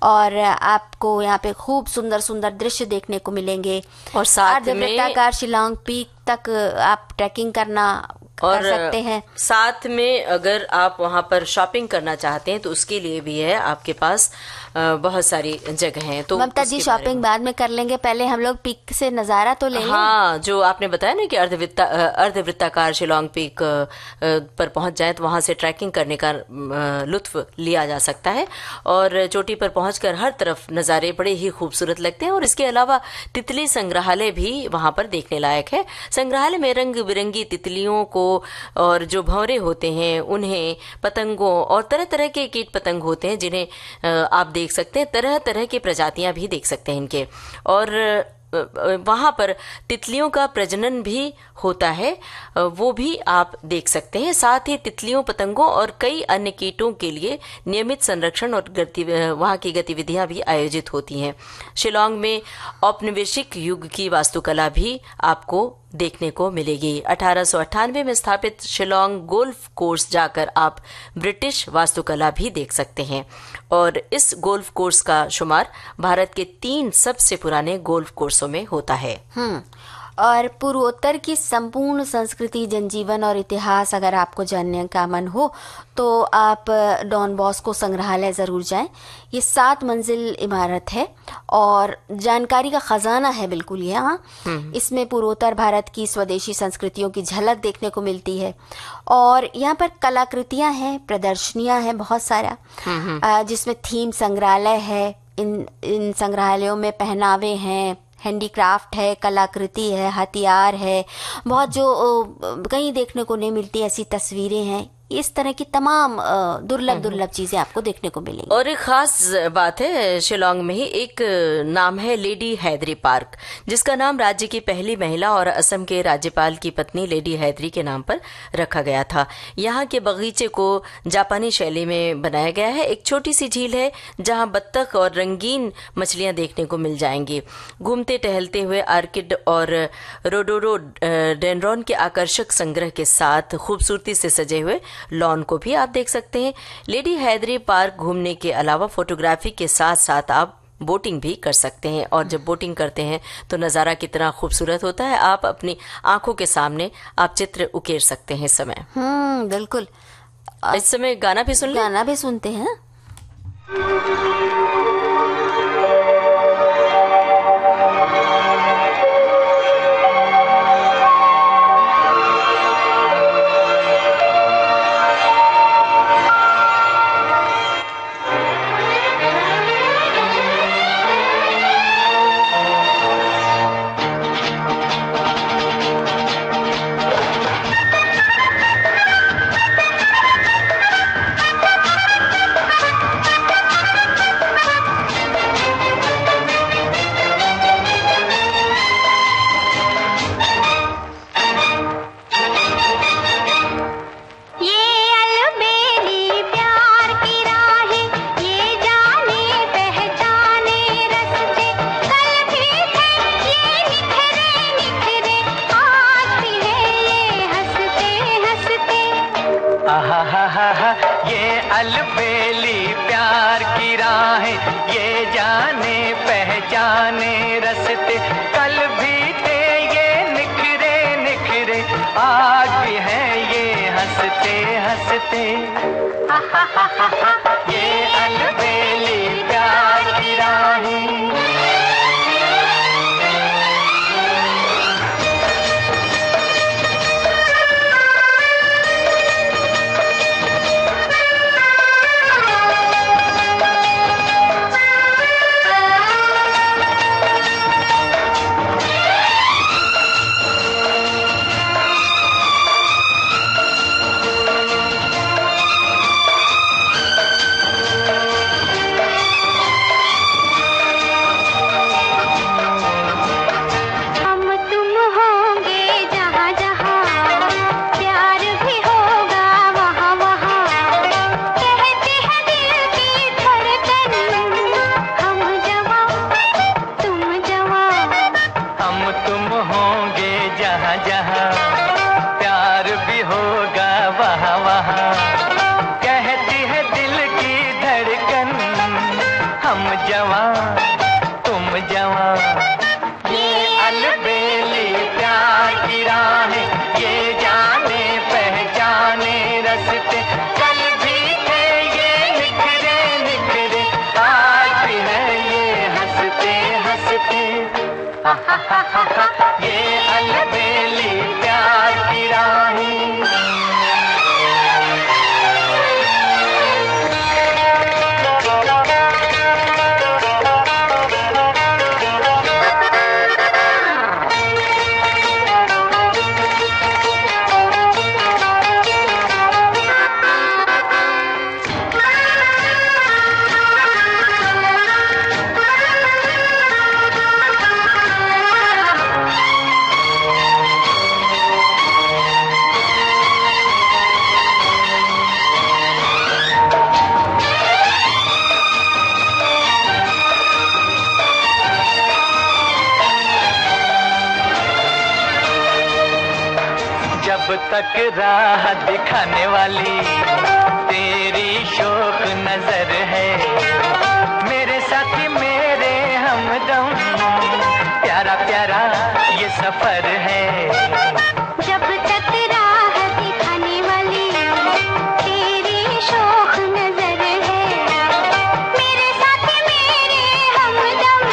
और आपको यहाँ पे खूब सुंदर सुंदर दृश्य देखने को मिलेंगे। और साथ में शिलोंग पीक तक आप ट्रैकिंग कर सकते हैं। साथ में अगर आप वहां पर शॉपिंग करना चाहते हैं तो उसके लिए भी है आपके पास बहुत सारी जगह हैं। तो ममता जी शॉपिंग बाद में कर लेंगे, पहले हम लोग पीक से नजारा तो ले लें। हाँ, जो आपने बताया ना कि अर्धवृत्ताकार शिलोंग पीक पर पहुंच जाए तो वहां से ट्रैकिंग करने का लुत्फ लिया जा सकता है। और चोटी पर पहुंचकर हर तरफ नज़ारे बड़े ही खूबसूरत लगते हैं। और इसके अलावा तितली संग्रहालय भी वहां पर देखने लायक है। संग्रहालय में रंग बिरंगी तितलियों को और जो भंवरे होते हैं उन्हें, पतंगों और तरह तरह के कीट पतंग होते हैं जिन्हें आप देख सकते हैं। तरह तरह की प्रजातियां भी देख सकते हैं इनके। और वहां पर तितलियों का प्रजनन भी होता है, वो भी आप देख सकते हैं। साथ ही तितलियों, पतंगों और कई अन्य कीटों के लिए नियमित संरक्षण और वहां की गतिविधियां भी आयोजित होती हैं। शिलोंग में औपनिवेशिक युग की वास्तुकला भी आपको देखने को मिलेगी। 1898 में स्थापित शिलोंग गोल्फ कोर्स जाकर आप ब्रिटिश वास्तुकला भी देख सकते हैं। और इस गोल्फ कोर्स का शुमार भारत के 3 सबसे पुराने गोल्फ कोर्सों में होता है। और पूर्वोत्तर की संपूर्ण संस्कृति, जनजीवन और इतिहास अगर आपको जानने का मन हो तो आप डॉन बॉस्को संग्रहालय ज़रूर जाएं। ये 7 मंजिल इमारत है और जानकारी का खजाना है बिल्कुल यहाँ। इसमें पूर्वोत्तर भारत की स्वदेशी संस्कृतियों की झलक देखने को मिलती है। और यहाँ पर कलाकृतियाँ हैं, प्रदर्शनियाँ हैं बहुत सारा, जिसमें थीम संग्रहालय है। इन संग्रहालयों में पहनावे हैं, हैंडीक्राफ्ट है, कलाकृति है, हथियार है, बहुत जो कहीं देखने को नहीं मिलती ऐसी तस्वीरें हैं। इस तरह की तमाम दुर्लभ चीजें आपको देखने को मिलेंगी। और एक खास बात है, शिलोंग में ही एक नाम है लेडी हैदरी पार्क, जिसका नाम राज्य की पहली महिला और असम के राज्यपाल की पत्नी लेडी हैदरी के नाम पर रखा गया था। यहाँ के बगीचे को जापानी शैली में बनाया गया है। एक छोटी सी झील है जहाँ बत्तख और रंगीन मछलियाँ देखने को मिल जाएंगी। घूमते टहलते हुए आर्किड और रोडोडेंड्रॉन के आकर्षक संग्रह के साथ खूबसूरती से सजे हुए लॉन को भी आप देख सकते हैं। लेडी हैदरी पार्क घूमने के अलावा फोटोग्राफी के साथ साथ आप बोटिंग भी कर सकते हैं। और जब बोटिंग करते हैं तो नज़ारा कितना खूबसूरत होता है, आप अपनी आंखों के सामने आप चित्र उकेर सकते हैं इस समय। बिल्कुल। इस समय गाना भी सुनते हैं। हा ये अलबेली प्यार की राहें, ये जाने पहचाने रस्ते, कल भी थे ये निखरे निखरे, आज भी है ये हंसते हंसते। ये अलबेली प्यार की राहें। ये अलबेली प्यार की राहें। जब तक राह दिखाने वाली तेरी शौक नजर है, मेरे साथी मेरे हमदम, प्यारा प्यारा ये सफर है। जब तक राह दिखाने वाली तेरी शौक नजर है, मेरे साथी मेरे हमदम,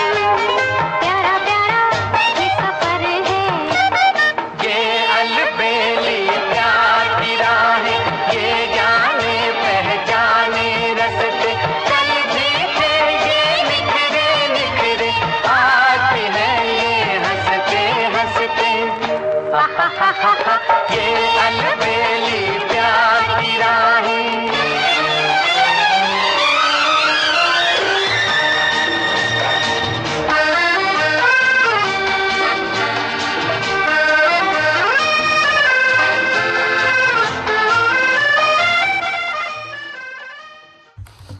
प्यारा प्यारा ये सफर है। ये अलबेली प्यार की राहें, ये जाने पहचाने रस्ते, कल भी थे ये निखरे निखरे, आज भी है ये हंसते हंसते। ये अलबेली प्यार की राहें।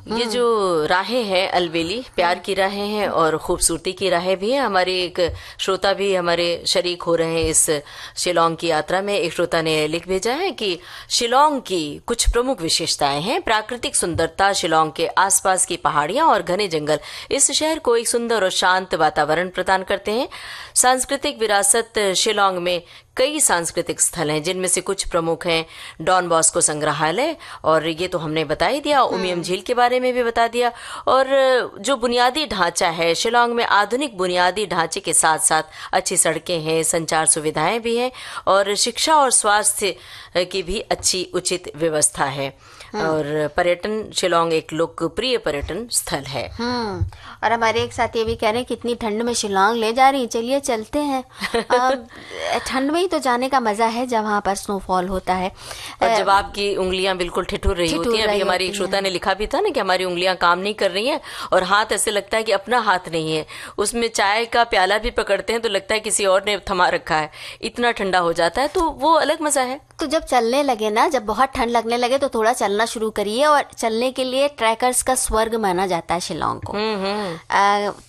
ये जो राहें हैं अलबेली प्यार की राहें हैं और खूबसूरती की राहें भी हैं। हमारे एक श्रोता भी हमारे शरीक हो रहे हैं इस शिलोंग की यात्रा में। एक श्रोता ने लिख भेजा है कि शिलोंग की कुछ प्रमुख विशेषताएं हैं। प्राकृतिक सुंदरता, शिलोंग के आसपास की पहाड़ियां और घने जंगल इस शहर को एक सुंदर और शांत वातावरण प्रदान करते हैं। सांस्कृतिक विरासत, शिलोंग में कई सांस्कृतिक स्थल हैं जिनमें से कुछ प्रमुख हैं डॉन बॉस्को संग्रहालय, और ये तो हमने बता ही दिया, उमियम झील के बारे में भी बता दिया। और जो बुनियादी ढांचा है शिलोंग में, आधुनिक बुनियादी ढांचे के साथ साथ अच्छी सड़कें हैं, संचार सुविधाएं भी हैं और शिक्षा और स्वास्थ्य की भी अच्छी उचित व्यवस्था है। और पर्यटन, शिलोंग एक लोकप्रिय पर्यटन स्थल है। और हमारे एक साथी भी कह रहे हैं कितनी ठंड में शिलोंग ले जा रही, चलिए चलते हैं। ठंड में ही तो जाने का मजा है जब वहाँ पर स्नोफॉल होता है और जब आपकी उंगलियां बिल्कुल ठिठुर रही होती हैं। अभी हमारी एक श्रोता ने लिखा भी था ना कि हमारी उंगलियां काम नहीं कर रही हैं और हाथ ऐसे लगता है कि अपना हाथ नहीं है, उसमें चाय का प्याला भी पकड़ते हैं तो लगता है किसी और ने थमा रखा है, इतना ठंडा हो जाता है। तो वो अलग मजा है। तो जब चलने लगे ना, जब बहुत ठंड लगने लगे तो थोड़ा चलना शुरू करिए। और चलने के लिए ट्रैकर्स का स्वर्ग माना जाता है शिलोंग को।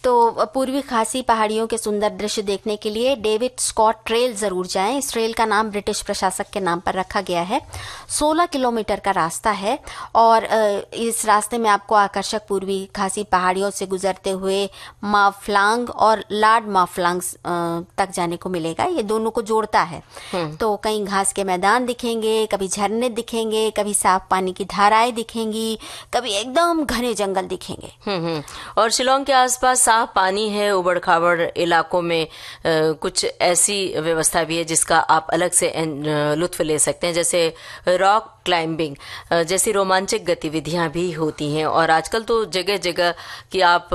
तो पूर्वी खासी पहाड़ियों के सुंदर दृश्य देखने के लिए डेविड स्कॉट ट्रेल जरूर जाएं। इस ट्रेल का नाम ब्रिटिश प्रशासक के नाम पर रखा गया है। 16 किलोमीटर का रास्ता है और इस रास्ते में आपको आकर्षक पूर्वी खासी पहाड़ियों से गुजरते हुए माफलांग और लाड माफलांग तक जाने को मिलेगा। ये दोनों को जोड़ता है। तो कहीं घास के मैदान दिखेंगे, कभी झरने दिखेंगे, कभी साफ पानी की धाराएं दिखेंगी, कभी एकदम घने जंगल दिखेंगे। और शिलोंग के आसपास साफ पानी है। उबड़ खाबड़ इलाकों में कुछ ऐसी व्यवस्था भी है जिसका आप अलग से लुत्फ ले सकते हैं, जैसे रॉक क्लाइंबिंग जैसी रोमांचक गतिविधियां भी होती हैं। और आजकल तो जगह जगह कि आप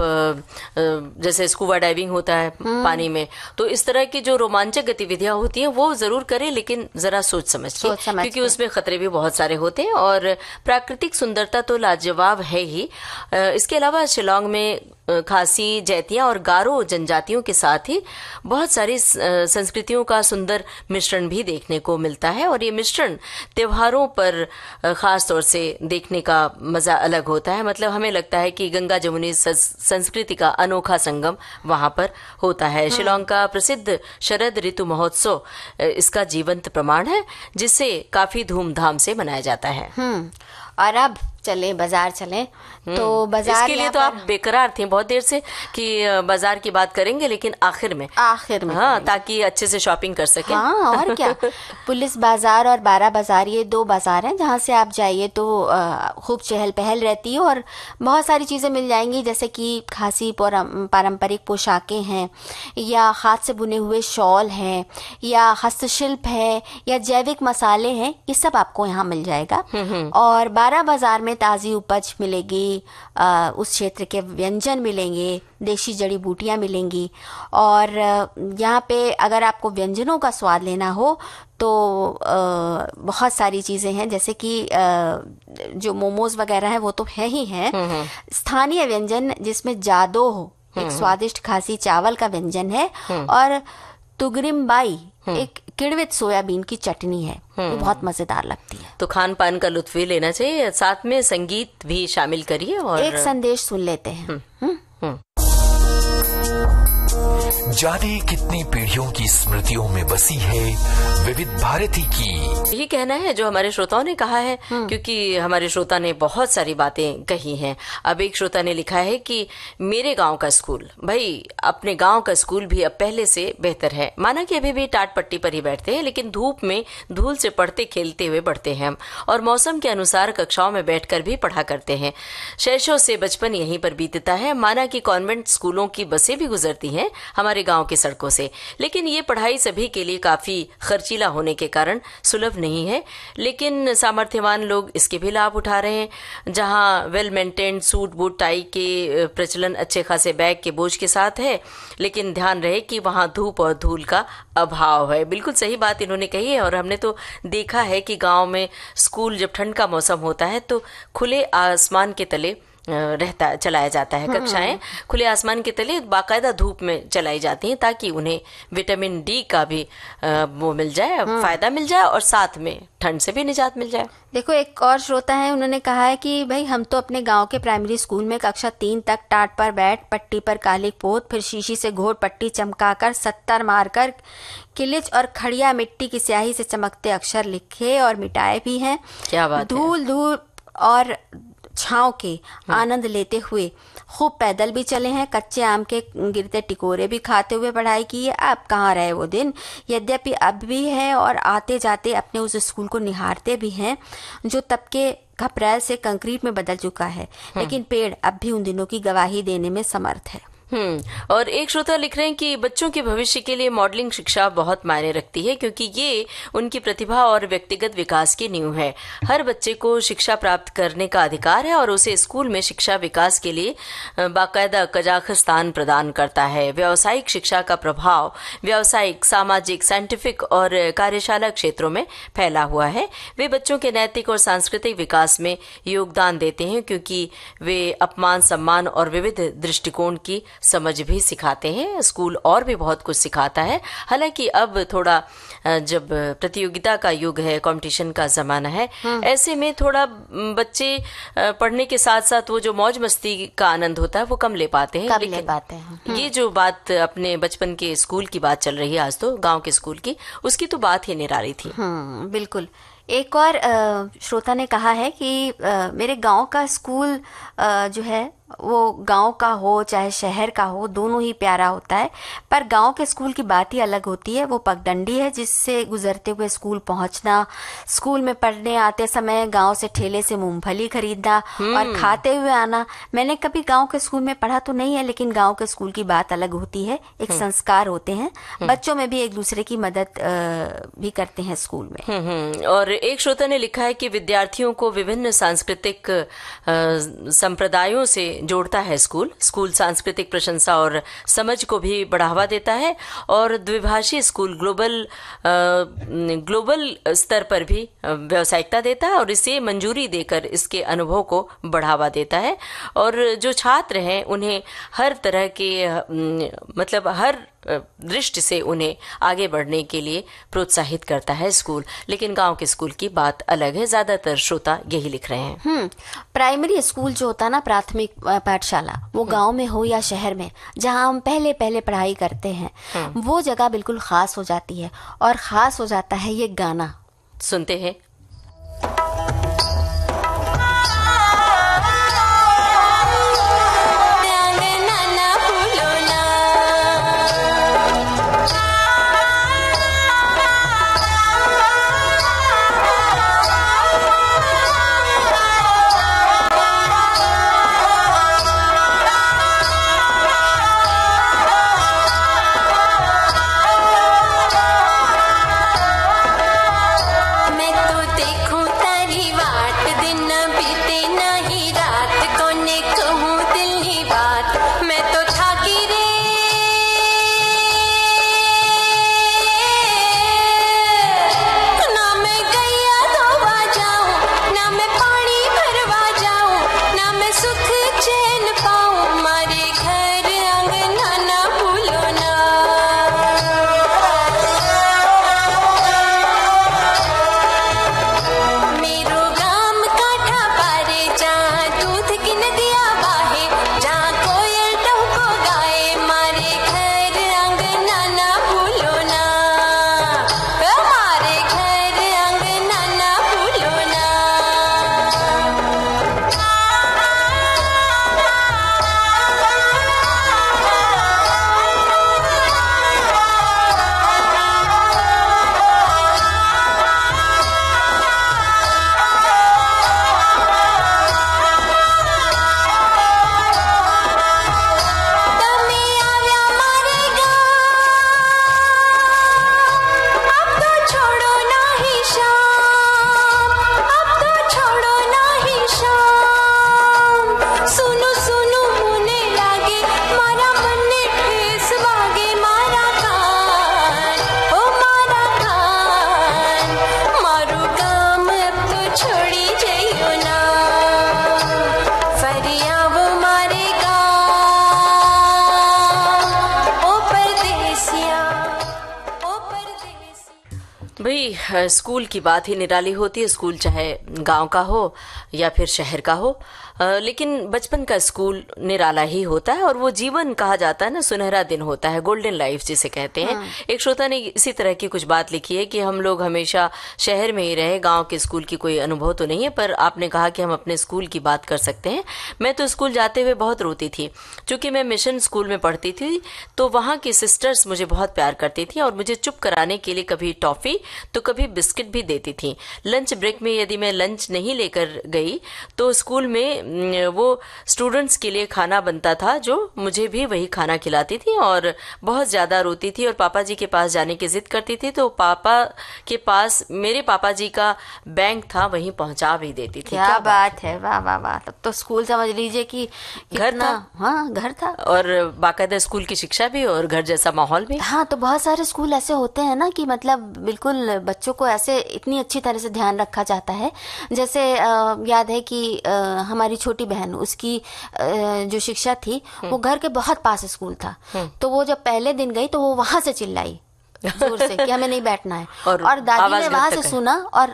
जैसे स्कूबा डाइविंग होता है पानी में, तो इस तरह की जो रोमांचक गतिविधियां होती हैं वो जरूर करें, लेकिन जरा सोच समझ के, क्योंकि उसमें खतरे भी बहुत सारे होते हैं। और प्राकृतिक सुंदरता तो लाजवाब है ही। इसके अलावा शिलोंग में खासी, जैतिया और गारो जनजातियों के साथ ही बहुत सारी संस्कृतियों का सुंदर मिश्रण भी देखने को मिलता है। और ये मिश्रण त्योहारों पर खास तौर से देखने का मजा अलग होता है। मतलब हमें लगता है कि गंगा जमुनी संस्कृति का अनोखा संगम वहां पर होता है। शिलोंग का प्रसिद्ध शरद ऋतु महोत्सव इसका जीवंत प्रमाण है, जिसे काफी धूमधाम से मनाया जाता है। और अब चले बाजार चले। तो बाजार इसके लिए तो आप बेकरार थे बहुत देर से कि बाजार की बात करेंगे, लेकिन आखिर में हाँ, ताकि अच्छे से शॉपिंग कर सके। हाँ, और क्या। पुलिस बाजार और बारा बाजार ये दो बाजार हैं जहाँ से आप जाइए तो खूब चहल पहल रहती है और बहुत सारी चीज़ें मिल जाएंगी, जैसे कि खासी पारंपरिक पोशाकें हैं, या हाथ से बुने हुए शॉल हैं, या हस्तशिल्प है, या जैविक मसाले हैं। ये सब आपको यहाँ मिल जाएगा। और बारा बाजार में ताज़ी उपज मिलेगी, उस क्षेत्र के व्यंजन मिलेंगे, देशी जड़ी बूटियाँ मिलेंगी। और यहाँ पे अगर आपको व्यंजनों का स्वाद लेना हो तो बहुत सारी चीज़ें हैं, जैसे कि जो मोमोज वगैरह है वो तो है ही है। स्थानीय व्यंजन जिसमें जादो हो, एक स्वादिष्ट खासी चावल का व्यंजन है, और तुगरिमबाई एक किड़वित सोयाबीन की चटनी है, वो बहुत मजेदार लगती है। तो खान पान का लुत्फ भी लेना चाहिए, साथ में संगीत भी शामिल करिए और एक संदेश सुन लेते हैं। जाने कितनी पीढ़ियों की स्मृतियों में बसी है विविध भारती की। यही कहना है जो हमारे श्रोताओं ने कहा है, क्योंकि हमारे श्रोता ने बहुत सारी बातें कही हैं। अब एक श्रोता ने लिखा है कि मेरे गांव का स्कूल, भाई अपने गांव का स्कूल भी अब पहले से बेहतर है। माना कि अभी भी टाट पट्टी पर ही बैठते हैं, लेकिन धूप में धूल से पढ़ते खेलते हुए बढ़ते हैं हम, और मौसम के अनुसार कक्षाओं में बैठकर भी पढ़ा करते हैं। शैशव से बचपन यहीं पर बीतता है। माना कि कॉन्वेंट स्कूलों की बसें भी गुजरती हैं हमारे गांव की सड़कों से, लेकिन ये पढ़ाई सभी के लिए काफी खर्चीला होने के कारण सुलभ नहीं है। लेकिन सामर्थ्यवान लोग इसके भी लाभ उठा रहे हैं। जहां well maintained suit boot tie के प्रचलन अच्छे खासे बैग के बोझ के साथ है, लेकिन ध्यान रहे कि वहां धूप और धूल का अभाव है। बिल्कुल सही बात इन्होंने कही है। और हमने तो देखा है कि गांव में स्कूल जब ठंड का मौसम होता है तो खुले आसमान के तले चलाया जाता है। कक्षाएं खुले आसमान के तले बाकायदा धूप में चलाई जाती हैं, ताकि उन्हें विटामिन डी का भी वो मिल जाए, फायदा मिल जाए, और साथ में ठंड से भी निजात मिल जाए। देखो, एक और श्रोता है, उन्होंने कहा है कि भाई हम तो अपने गांव के प्राइमरी स्कूल में कक्षा 3 तक टाट पर बैठ, पट्टी पर कालिक पोत, फिर शीशी से घोट पट्टी चमकाकर, 70 मारकर, किलिच और खड़िया मिट्टी की स्याही से चमकते अक्षर लिखे और मिटाए भी हैं। क्या बात है। धूल धूल और छांव के आनंद लेते हुए खूब पैदल भी चले हैं, कच्चे आम के गिरते टिकोरे भी खाते हुए पढ़ाई की है। अब कहाँ रहे वो दिन। यद्यपि अब भी है, और आते जाते अपने उस स्कूल को निहारते भी हैं जो तब के खपरेल से कंक्रीट में बदल चुका है, लेकिन पेड़ अब भी उन दिनों की गवाही देने में समर्थ है। और एक श्रोता लिख रहे हैं कि बच्चों के भविष्य के लिए मॉडलिंग शिक्षा बहुत मायने रखती है, क्योंकि ये उनकी प्रतिभा और व्यक्तिगत विकास की नींव है। हर बच्चे को शिक्षा प्राप्त करने का अधिकार है और उसे स्कूल में शिक्षा विकास के लिए बाकायदा कजाकिस्तान प्रदान करता है। व्यावसायिक शिक्षा का प्रभाव व्यावसायिक, सामाजिक, साइंटिफिक और कार्यशाला क्षेत्रों में फैला हुआ है। वे बच्चों के नैतिक और सांस्कृतिक विकास में योगदान देते हैं, क्योंकि वे अपमान, सम्मान और विविध दृष्टिकोण की समझ भी सिखाते हैं। स्कूल और भी बहुत कुछ सिखाता है। हालांकि अब थोड़ा जब प्रतियोगिता का युग है, कंपटीशन का ज़माना है, ऐसे में थोड़ा बच्चे पढ़ने के साथ साथ वो जो मौज मस्ती का आनंद होता है वो कम ले पाते हैं। ले पाते हैं। ये जो बात अपने बचपन के स्कूल की बात चल रही है आज, तो गांव के स्कूल की, उसकी तो बात ही निराली थी। बिल्कुल। एक और श्रोता ने कहा है कि मेरे गांव का स्कूल जो है वो गांव का हो चाहे शहर का हो, दोनों ही प्यारा होता है, पर गांव के स्कूल की बात ही अलग होती है। वो पगडंडी है जिससे गुजरते हुए स्कूल पहुंचना, स्कूल में पढ़ने आते समय गांव से ठेले से मूंगफली खरीदना और खाते हुए आना। मैंने कभी गांव के स्कूल में पढ़ा तो नहीं है, लेकिन गांव के स्कूल की बात अलग होती है। एक संस्कार होते हैं, बच्चों में भी एक दूसरे की मदद भी करते हैं स्कूल में। और एक श्रोता ने लिखा है कि विद्यार्थियों को विभिन्न सांस्कृतिक संप्रदायों से जोड़ता है स्कूल सांस्कृतिक प्रशंसा और समझ को भी बढ़ावा देता है, और द्विभाषी स्कूल ग्लोबल स्तर पर भी व्यावसायिकता देता है और इसे मंजूरी देकर इसके अनुभव को बढ़ावा देता है। और जो छात्र हैं उन्हें हर तरह के मतलब हर दृष्टि से उन्हें आगे बढ़ने के लिए प्रोत्साहित करता है स्कूल। लेकिन गांव के स्कूल की बात अलग है। ज्यादातर श्रोता यही लिख रहे हैं। प्राइमरी स्कूल जो होता है ना, प्राथमिक पाठशाला, वो गांव में हो या शहर में, जहां हम पहले पढ़ाई करते हैं, वो जगह बिल्कुल खास हो जाती है। और खास हो जाता है ये गाना। सुनते हैं। स्कूल की बात ही निराली होती है। स्कूल चाहे गांव का हो या फिर शहर का हो, लेकिन बचपन का स्कूल निराला ही होता है और वो जीवन कहा जाता है ना, सुनहरा दिन होता है, गोल्डन लाइफ जिसे कहते हैं। एक श्रोता ने इसी तरह की कुछ बात लिखी है कि हम लोग हमेशा शहर में ही रहे, गांव के स्कूल की कोई अनुभव तो नहीं है, पर आपने कहा कि हम अपने स्कूल की बात कर सकते हैं। मैं तो स्कूल जाते हुए बहुत रोती थी, क्योंकि मैं मिशन स्कूल में पढ़ती थी, तो वहाँ की सिस्टर्स मुझे बहुत प्यार करती थी और मुझे चुप कराने के लिए कभी टॉफी तो कभी बिस्किट भी देती थी। लंच ब्रेक में यदि मैं लंच नहीं लेकर गई तो स्कूल में वो स्टूडेंट्स के लिए खाना बनता था, जो मुझे भी वही खाना खिलाती थी और बहुत ज्यादा रोती थी और पापा जी के पास जाने की जिद करती थी, तो पापा के पास मेरे पापा जी का बैंक था, वहीं पहुंचा भी देती थी। क्या बात है, वाह वाह वाह। तब तो स्कूल समझ लीजिए कि घर था। हाँ, घर था और बाकायदा स्कूल की शिक्षा भी और घर जैसा माहौल भी। हाँ, तो बहुत सारे स्कूल ऐसे होते हैं ना कि मतलब बिल्कुल बच्चों को ऐसे इतनी अच्छी तरह से ध्यान रखा जाता है। जैसे याद है कि हमारी हमारी छोटी बहन, उसकी जो शिक्षा थी वो घर के बहुत पास स्कूल था, तो वो जब पहले दिन गई तो वो वहां से चिल्लाई जोर से कि हमें नहीं बैठना है, और दादी ने वहां से सुना और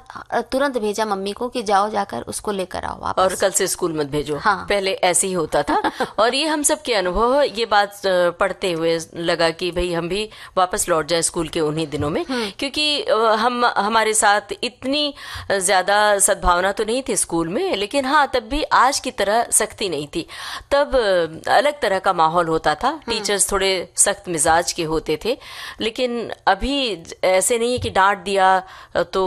तुरंत भेजा मम्मी को कि जाओ जाकर उसको लेकर आओ वापस, और कल से स्कूल मत भेजो। हाँ। पहले ऐसे ही होता था। और ये हम सब के अनुभव है। ये बात पढ़ते हुए लगा कि भाई हम भी वापस लौट जाए स्कूल के उन्हीं दिनों में, क्योंकि हमारे साथ इतनी ज्यादा सद्भावना तो नहीं थी स्कूल में, लेकिन हाँ तब भी आज की तरह सख्ती नहीं थी। तब अलग तरह का माहौल होता था, टीचर्स थोड़े सख्त मिजाज के होते थे, लेकिन अभी ऐसे नहीं है कि डांट दिया तो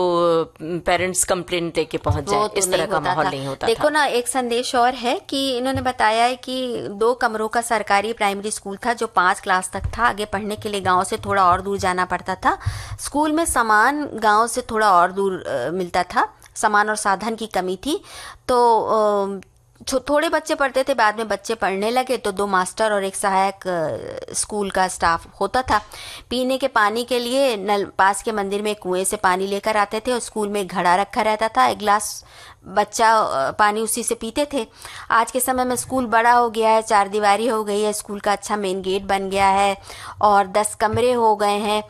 पेरेंट्स कंप्लेंट देके पहुंच जाए, इस तरह का माहौल नहीं होता। देखो ना, एक संदेश और है कि इन्होंने बताया है कि 2 कमरों का सरकारी प्राइमरी स्कूल था जो 5 क्लास तक था। आगे पढ़ने के लिए गांव से थोड़ा और दूर जाना पड़ता था। स्कूल में सामान गांव से थोड़ा और दूर मिलता था, सामान और साधन की कमी थी, तो थोड़े बच्चे पढ़ते थे। बाद में बच्चे पढ़ने लगे तो 2 मास्टर और 1 सहायक स्कूल का स्टाफ होता था। पीने के पानी के लिए नल पास के मंदिर में कुएं से पानी लेकर आते थे और स्कूल में एक घड़ा रखा रहता था, 1 गिलास बच्चा पानी उसी से पीते थे। आज के समय में स्कूल बड़ा हो गया है, 4 दीवारी हो गई है, स्कूल का अच्छा मेन गेट बन गया है और 10 कमरे हो गए हैं,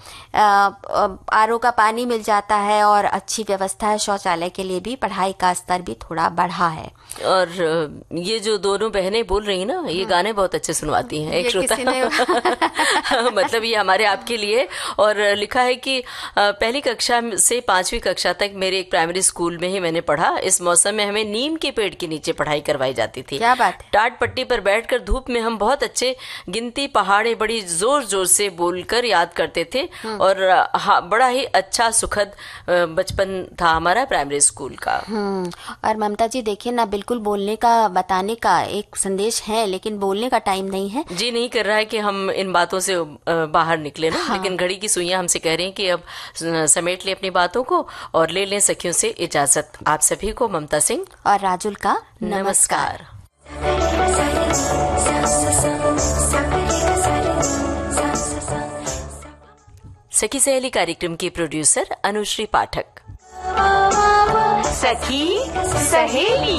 आरओ का पानी मिल जाता है और अच्छी व्यवस्था है शौचालय के लिए भी। पढ़ाई का स्तर भी थोड़ा बढ़ा है। और ये जो दोनों बहनें बोल रही ना, ये गाने बहुत अच्छे सुनवाती हैं। एक श्रोता मतलब ये हमारे आपके लिए, और लिखा है कि पहली कक्षा से 5वीं कक्षा तक मेरे एक प्राइमरी स्कूल में ही मैंने पढ़ा। इस मौसम में हमें नीम के पेड़ के नीचे पढ़ाई करवाई जाती थी। क्या बात है। टाट पट्टी पर बैठकर धूप में हम बहुत अच्छे गिनती पहाड़े बड़ी जोर जोर से बोलकर याद करते थे, और बड़ा ही अच्छा सुखद बचपन था हमारा प्राइमरी स्कूल का। और ममता जी देखिए ना, बिल्कुल बोलने का, बताने का एक संदेश है, लेकिन बोलने का टाइम नहीं है। जी नहीं कर रहा है कि हम इन बातों से बाहर निकले ना। हाँ। लेकिन घड़ी की सुइयां हमसे कह रही हैं कि अब समेट ले अपनी बातों को और ले लें सखियों से इजाजत। आप सभी को ममता सिंह और राजुल का नमस्कार। सखी सहेली कार्यक्रम की प्रोड्यूसर अनुश्री पाठक। सखी सहेली।